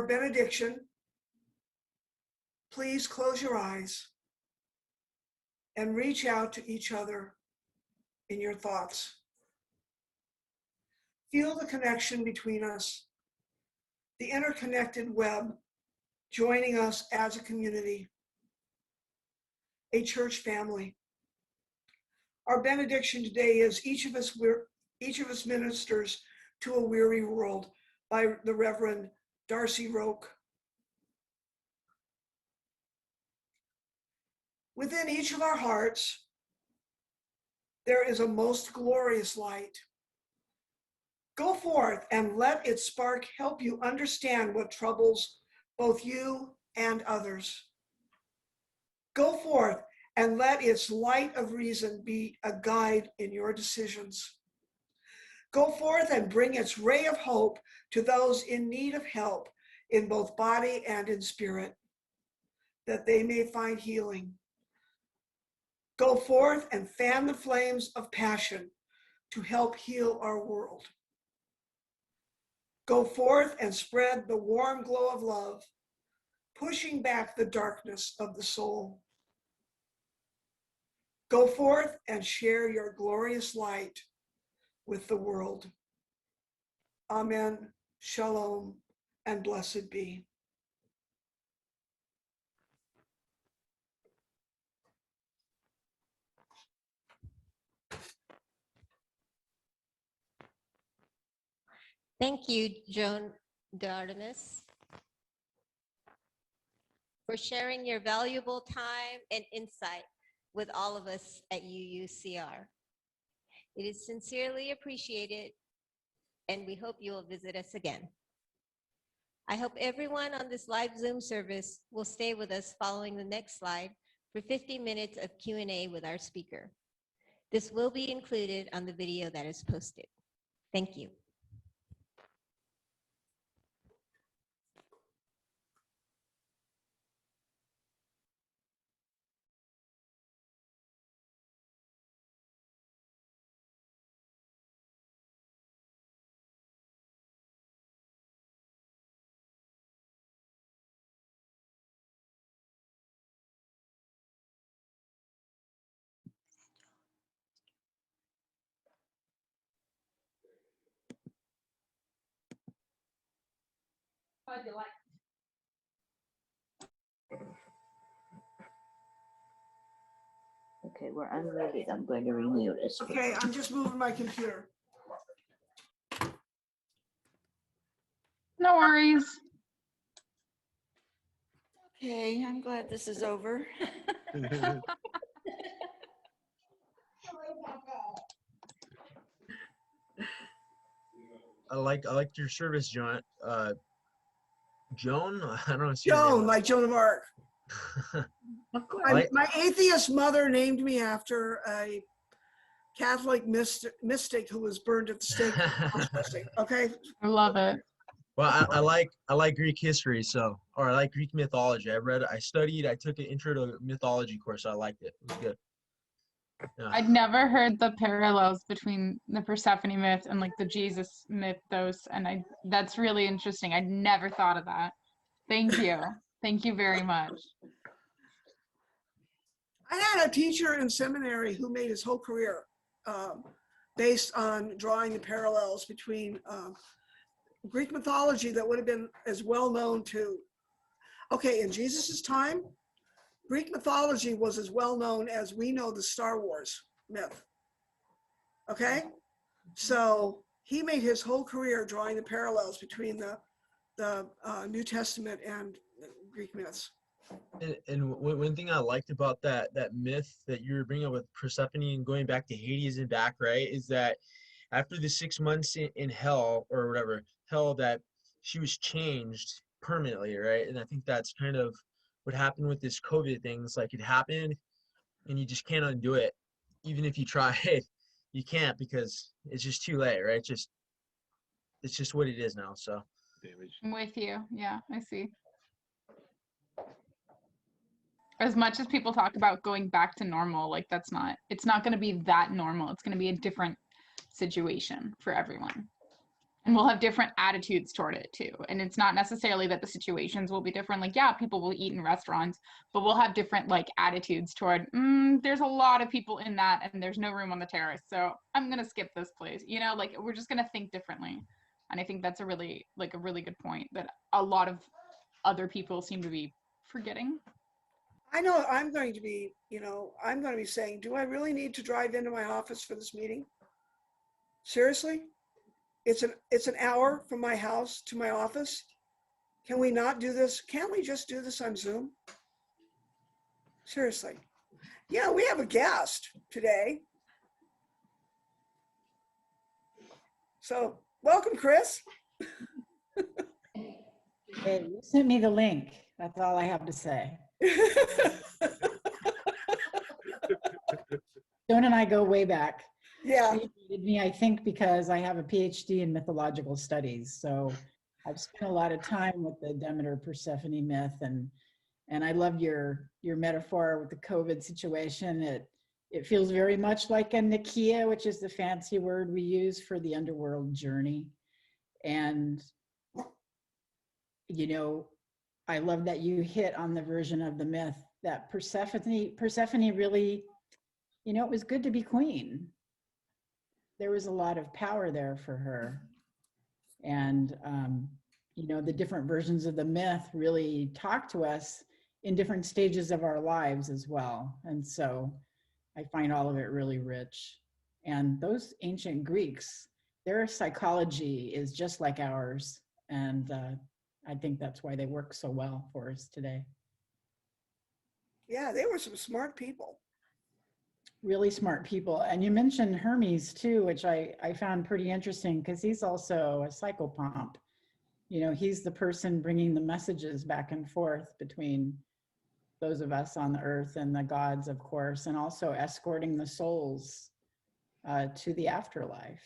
our benediction, please close your eyes and reach out to each other in your thoughts. Feel the connection between us, the interconnected web joining us as a community, a church family. Our benediction today is each of us ministers to a weary world by the Reverend Darcy Roque. Within each of our hearts, there is a most glorious light. Go forth and let its spark help you understand what troubles both you and others. Go forth and let its light of reason be a guide in your decisions. Go forth and bring its ray of hope to those in need of help in both body and in spirit, that they may find healing. Go forth and fan the flames of passion to help heal our world. Go forth and spread the warm glow of love, pushing back the darkness of the soul. Go forth and share your glorious light with the world. Amen, shalom, and blessed be. Thank you, Joan DeArtemis, for sharing your valuable time and insight with all of us at UUCR. It is sincerely appreciated, and we hope you will visit us again. I hope everyone on this live Zoom service will stay with us following the next slide for 50 minutes of Q&A with our speaker. This will be included on the video that is posted. Thank you. Okay, we're unmuted. I'm going to remute us. Okay, I'm just moving my computer. No worries. Okay, I'm glad this is over. I liked your service, Joan. Joan, I don't know. Joan, like Joan of Arc. Of course. My atheist mother named me after a Catholic mystic who was burned at the stake. Okay. I love it. Well, I like Greek history, or I like Greek mythology. I took an intro to mythology course. So I liked it. It was good. Yeah. I'd never heard the parallels between the Persephone myth and like the Jesus mythos, and that's really interesting. I'd never thought of that. Thank you. Thank you very much. I had a teacher in seminary who made his whole career based on drawing the parallels between Greek mythology that would have been as well known to, okay, in Jesus's time, Greek mythology was as well known as we know the Star Wars myth. Okay, so he made his whole career drawing the parallels between the New Testament and Greek myths. And one thing I liked about that myth that you were bringing up with Persephone and going back to Hades and back, right, is that after the 6 months in hell or whatever, that she was changed permanently, right? And I think that's kind of what happened with this COVID thing. It's like it happened and you just can't undo it. Even if you try, you can't because it's just too late, right? It's just what it is now. So I'm with you. Yeah, I see. As much as people talk about going back to normal, like it's not going to be that normal. It's going to be a different situation for everyone. And we'll have different attitudes toward it too. And it's not necessarily that the situations will be different. Like, yeah, people will eat in restaurants, but we'll have different like attitudes toward, there's a lot of people in that and there's no room on the terrace. So I'm going to skip this place. You know, like we're just going to think differently. And I think that's a really good point that a lot of other people seem to be forgetting. I know I'm going to be, I'm going to be saying, do I really need to drive into my office for this meeting? Seriously? It's an hour from my house to my office. Can we not do this? Can't we just do this on Zoom? Seriously. Yeah, we have a guest today. So welcome, Chris. Hey, you sent me the link. That's all I have to say. Joan and I go way back. Yeah. She invited me, I think, because I have a PhD in mythological studies. So I've spent a lot of time with the Demeter Persephone myth, and I love your metaphor with the COVID situation. It feels very much like a Nikia, which is the fancy word we use for the underworld journey. And I love that you hit on the version of the myth that Persephone really, it was good to be queen. There was a lot of power there for her. And, the different versions of the myth really talk to us in different stages of our lives as well. And so I find all of it really rich. And those ancient Greeks, their psychology is just like ours. And I think that's why they work so well for us today. Yeah, they were some smart people. Really smart people. And you mentioned Hermes too, which I found pretty interesting because he's also a psychopomp. He's the person bringing the messages back and forth between those of us on the earth and the gods, of course, and also escorting the souls to the afterlife.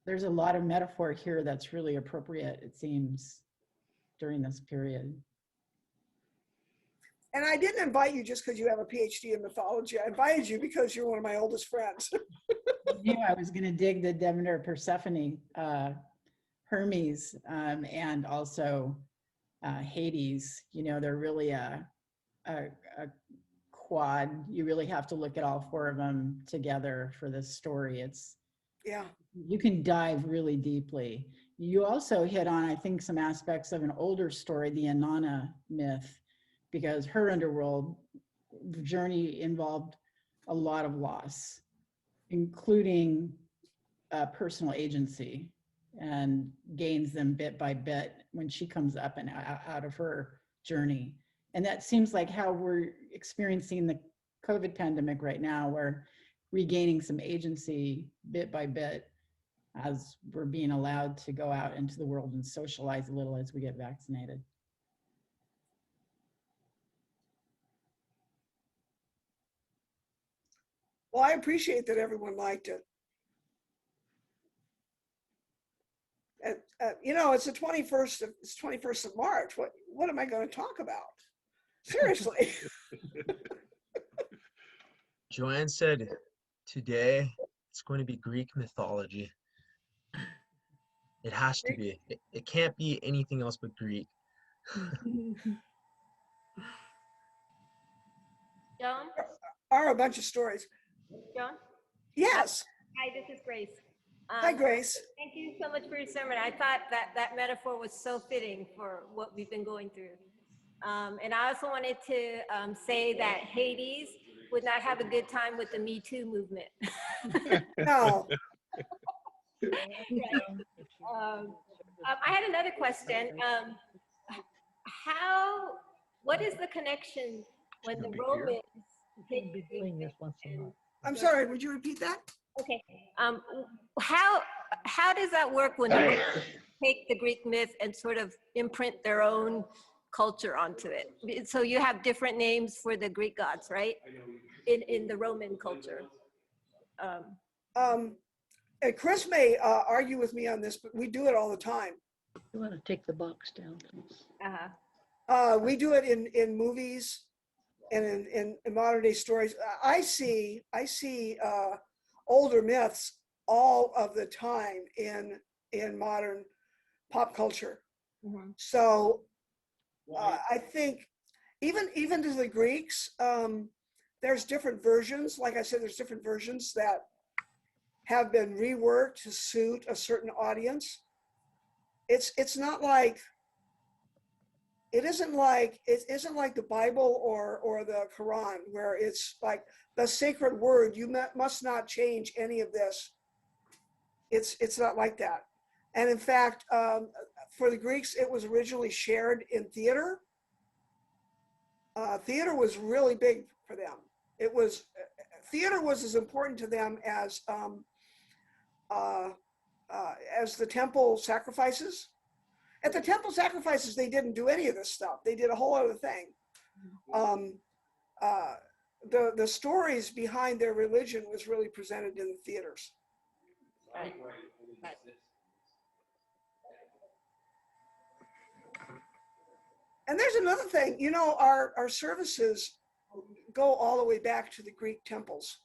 There's a lot of metaphor here that's really appropriate, it seems, during this period. And I didn't invite you just because you have a PhD in mythology. I invited you because you're one of my oldest friends. I knew I was going to dig the Demeter Persephone, Hermes, and also Hades. They're really a quad. You really have to look at all four of them together for this story. You can dive really deeply. You also hit on, I think, some aspects of an older story, the Inanna myth, because her underworld journey involved a lot of loss, including personal agency, and gains them bit by bit when she comes up and out of her journey. And that seems like how we're experiencing the COVID pandemic right now. We're regaining some agency bit by bit as we're being allowed to go out into the world and socialize a little as we get vaccinated. Well, I appreciate that everyone liked it. It's the 21st of March. What am I going to talk about? Seriously. Joanne said today it's going to be Greek mythology. It has to be. It can't be anything else but Greek. Joan? Are a bunch of stories. Joan? Yes. Hi, this is Grace. Hi, Grace. Thank you so much for your sermon. I thought that metaphor was so fitting for what we've been going through. And I also wanted to say that Hades would not have a good time with the Me Too movement. No. I had another question. What is the connection when the Romans take the Greek myth and- I'm sorry, would you repeat that? Okay. How does that work when they take the Greek myth and sort of imprint their own culture onto it? So you have different names for the Greek gods, right? In the Roman culture. And Chris may argue with me on this, but we do it all the time. You want to take the box down, please? We do it in movies and in modern day stories. I see older myths all of the time in modern pop culture. So I think even to the Greeks, there's different versions. Like I said, there's different versions that have been reworked to suit a certain audience. It's not like, it isn't like the Bible or the Quran, where it's like the sacred word. You must not change any of this. It's not like that. And in fact, for the Greeks, it was originally shared in theater. Theater was really big for them. Theater was as important to them as the temple sacrifices. At the temple sacrifices, they didn't do any of this stuff. They did a whole other thing. The stories behind their religion was really presented in the theaters. Right. And there's another thing, you know, our services go all the way back to the Greek temples.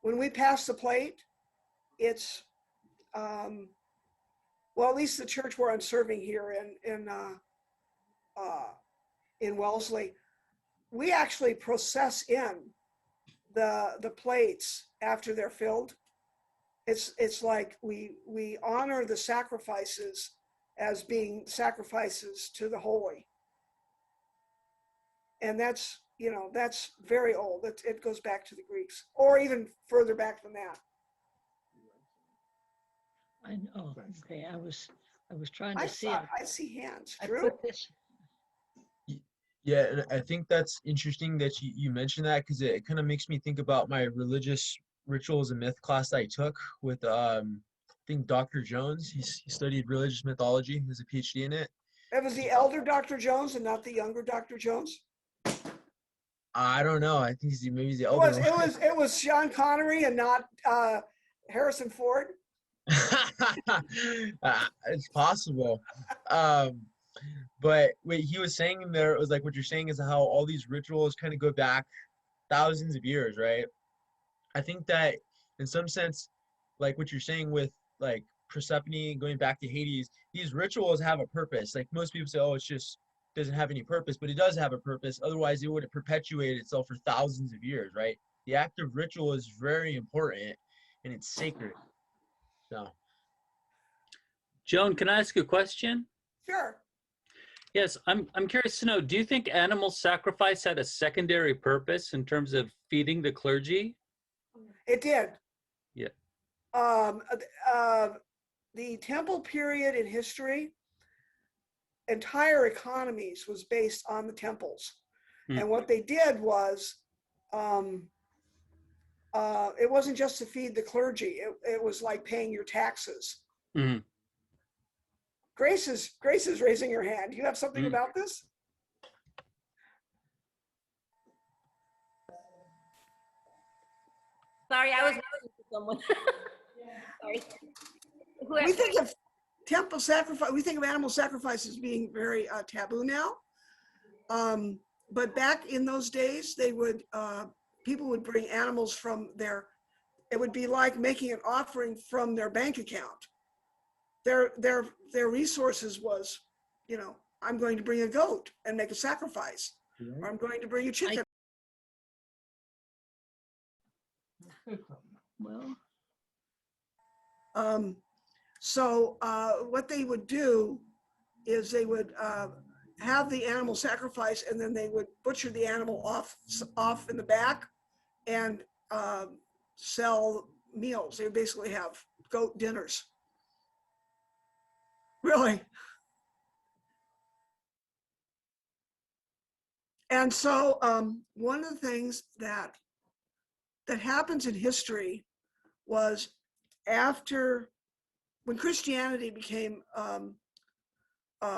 When we pass the plate, it's, well, at least the church where I'm serving here in Wellesley, we actually process in the plates after they're filled. It's like we honor the sacrifices as being sacrifices to the holy. And that's, you know, that's very old. It goes back to the Greeks, or even further back than that. I know. Okay, I was trying I to see. see hands. I Drew? put this. Yeah, and I think that's interesting that you mentioned that, because it kind of makes me think about my religious rituals and myth class that I took with I think Dr. Jones. He studied religious mythology. He has a PhD in it. It was the elder Dr. Jones and not the younger Dr. Jones. I don't know. I think maybe he's the elder one. It was Sean Connery and not Harrison Ford. It's possible. But what he was saying in there, it was like what you're saying is how all these rituals kind of go back thousands of years, right? I think that in some sense, like what you're saying with like Persephone going back to Hades, these rituals have a purpose. Like most people say, oh, it's just doesn't have any purpose, but it does have a purpose. Otherwise, it would have perpetuated itself for thousands of years, right? The act of ritual is very important and it's sacred. So, Joan, can I ask you a question? Sure. Yes, I'm curious to know, do you think animal sacrifice had a secondary purpose in terms of feeding the clergy? It did. Yeah. The temple period in history, entire economies was based on the temples. And what they did was, it wasn't just to feed the clergy. It was like paying your taxes. Mm-hmm. Grace is raising her hand. Do you have something about this? Sorry, I was waiting for someone. Sorry. We think of temple sacrifice, we think of animal sacrifice as being very taboo now. But back in those days, they would, people would bring animals from it would be like making an offering from their bank account. Their resources was, you know, I'm going to bring a goat and make a sacrifice, or I'm going to bring a chicken. Well, so what they would do is they would have the animal sacrifice, and then they would butcher the animal off in the back and sell meals. They would basically have goat dinners. Really. And so one of the things that happens in history was when Christianity became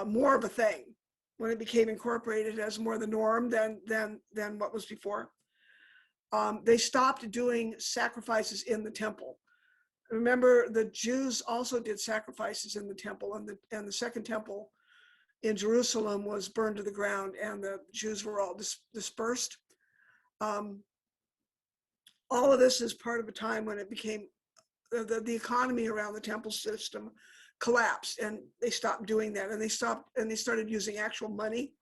more of a thing, when it became incorporated as more the norm than what was before, they stopped doing sacrifices in the temple. Remember, the Jews also did sacrifices in the temple, and the second temple in Jerusalem was burned to the ground, and the Jews were all dispersed. All of this is part of a time when it became the economy around the temple system collapsed, and they stopped doing that, and they started using actual money,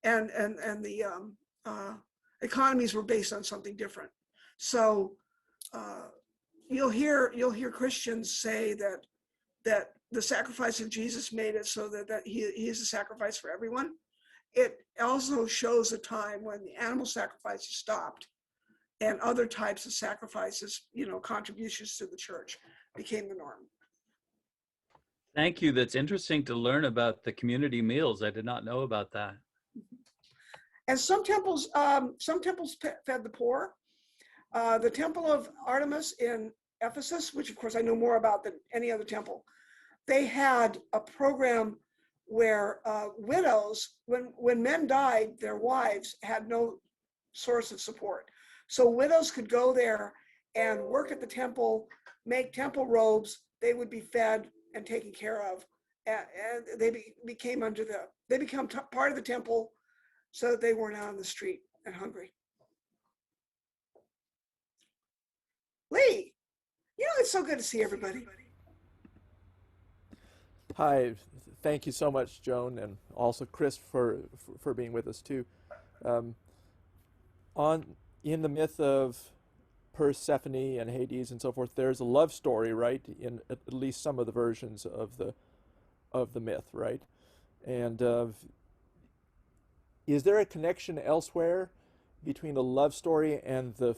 and the economies were based on something different. So you'll hear Christians say that the sacrifice of Jesus made it so that he is a sacrifice for everyone. It also shows a time when the animal sacrifices stopped and other types of sacrifices, contributions to the church became the norm. Thank you. That's interesting to learn about the community meals. I did not know about that. And some temples fed the poor. The temple of Artemis in Ephesus, which of course I know more about than any other temple, they had a program where widows, when men died, their wives had no source of support. So widows could go there and work at the temple, make temple robes. They would be fed and taken care of, and they became part of the temple, so that they weren't out on the street and hungry. Lee, it's so good to see everybody. Hi, thank you so much, Joan, and also Chris for being with us too. In the myth of Persephone and Hades and so forth, there's a love story, right? In at least some of the versions of the myth, right? And is there a connection elsewhere between a love story and the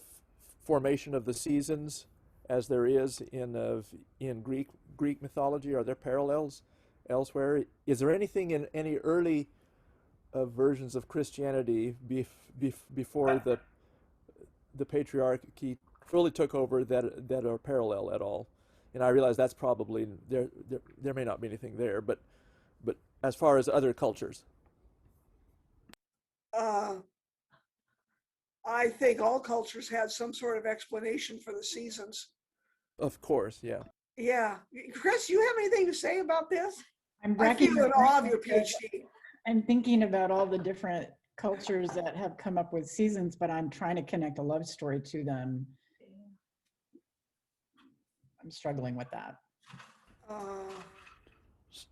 formation of the seasons, as there is in Greek mythology? Are there parallels elsewhere? Is there anything in any early versions of Christianity before the patriarchy fully took over that are parallel at all? And I realize that's probably there may not be anything there, but as far as other cultures, I think all cultures had some sort of explanation for the seasons. of course, yeah. Yeah, Chris, you have anything to say about this? I feel in awe of your PhD. I'm thinking about all the different cultures that have come up with seasons, but I'm trying to connect a love story to them. I'm struggling with that.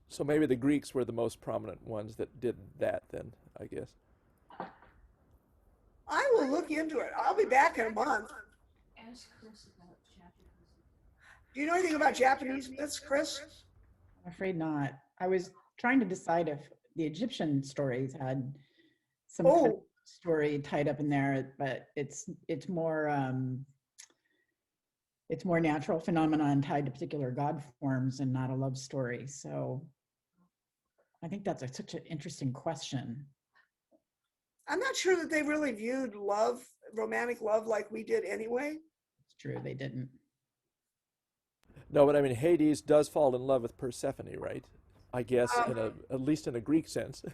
So maybe the Greeks were the most prominent ones that did that then, I guess. I will look into it. I'll be back in a month. Do you know anything about Japanese myths, Chris? I'm afraid not. I was trying to decide if the Egyptian stories had some kind of story tied up in there, but it's more natural phenomenon tied to particular god forms and not a love story. So I think that's such an interesting question. I'm not sure that they really viewed love, romantic love, like we did anyway. It's true, they didn't. No, but I mean, Hades does fall in love with Persephone, right? I guess at least in a Greek sense.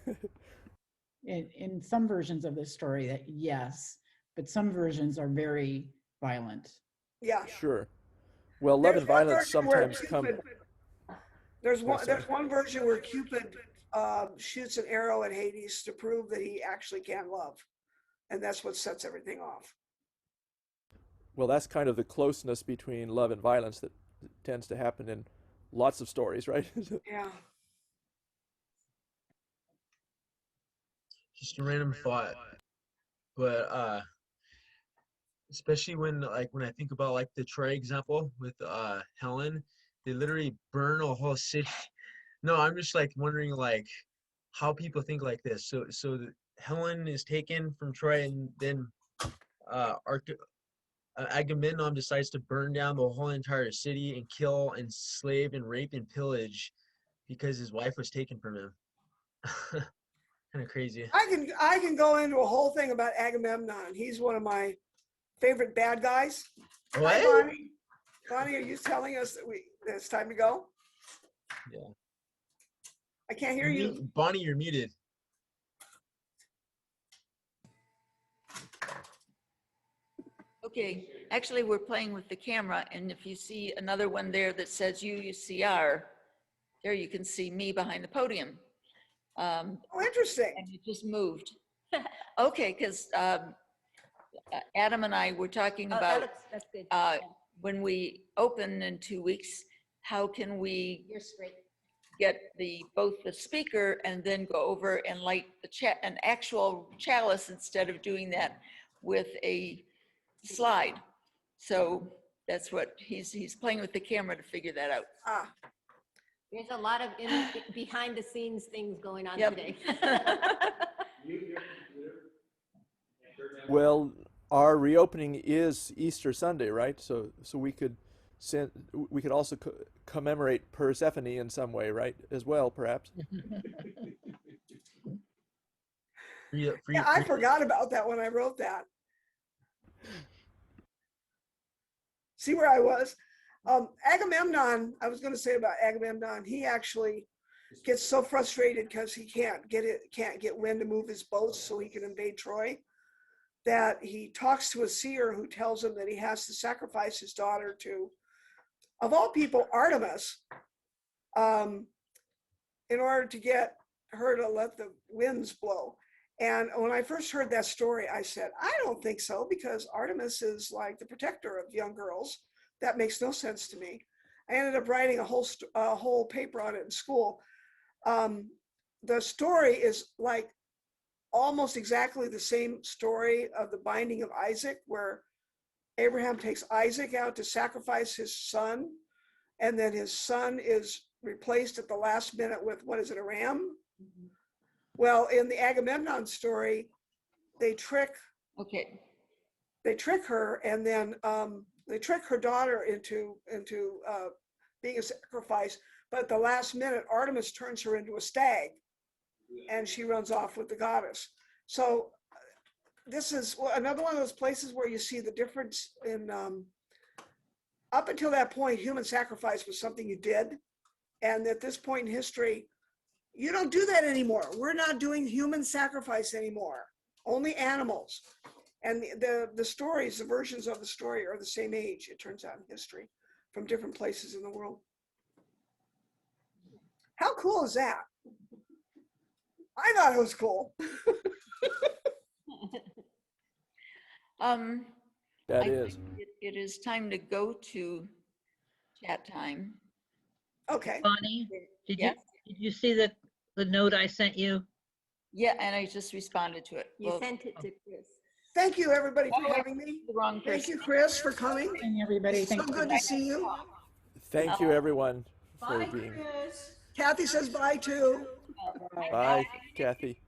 In some versions of this story, that yes, but some versions are very violent. Yeah. Sure. Well, love and violence sometimes come. There's one version where Cupid shoots an arrow at Hades to prove that he actually can love, and that's what sets everything off. Well, that's kind of the closeness between love and violence that tends to happen in lots of stories, right? Yeah. Just a random thought, but especially when I think about like the Troy example with Helen, they literally burn a whole city. No, I'm just like wondering like how people think like this. So Helen is taken from Troy, and then Agamemnon decides to burn down the whole entire city and kill and slave and rape and pillage because his wife was taken from him. Kind of crazy. I can go into a whole thing about Agamemnon. He's one of my favorite bad guys. What? Hi, Bonnie. Bonnie, are you telling us that it's time to go? Yeah. I can't hear you. Bonnie, you're muted. Okay, actually, we're playing with the camera, and if you see another one there that says UUCR, there you can see me behind the podium. Oh, interesting. And it just moved. Okay, because Adam and I were talking about That's good. when we open in 2 weeks, how can we You're straight. get both the speaker and then go over and light an actual chalice instead of doing that with a slide? So that's what he's playing with the camera to figure that out. There's a lot of behind the scenes things going on Yep. today. Well, our reopening is Easter Sunday, right? So we could also commemorate Persephone in some way, right? As well, perhaps. Yeah, I forgot about that when I wrote that. See where I was? Agamemnon, I was going to say about Agamemnon, he actually gets so frustrated because he can't get wind to move his boats so he can invade Troy, that he talks to a seer who tells him that he has to sacrifice his daughter to, of all people, Artemis, in order to get her to let the winds blow. And when I first heard that story, I said, I don't think so, because Artemis is like the protector of young girls. That makes no sense to me. I ended up writing a whole paper on it in school. The story is like almost exactly the same story of the binding of Isaac, where Abraham takes Isaac out to sacrifice his son, and then his son is replaced at the last minute with, what is it, a ram? Mm-hmm. Well, in the Agamemnon story, they trick her, and then they trick her daughter into being a sacrifice. But at the last minute, Artemis turns her into a stag, and she runs off with the goddess. So this is another one of those places where you see the difference in, up until that point, human sacrifice was something you did. And at this point in history, you don't do that anymore. We're not doing human sacrifice anymore, only animals. And the stories, the versions of the story are the same age, it turns out, in history, from different places in the world. How cool is that? I thought it was cool. That is. It is time to go to chat time. Okay. Bonnie, did Yes. you see the note I sent you? Yeah, and I just responded to it. You sent it to Chris. Thank you, everybody, for having me. The wrong person. Thank you, Chris, for coming. Thank everybody. It's so good to see you. Thank you, everyone, for Bye, being. Chris. Kathy says bye too. Bye, Kathy.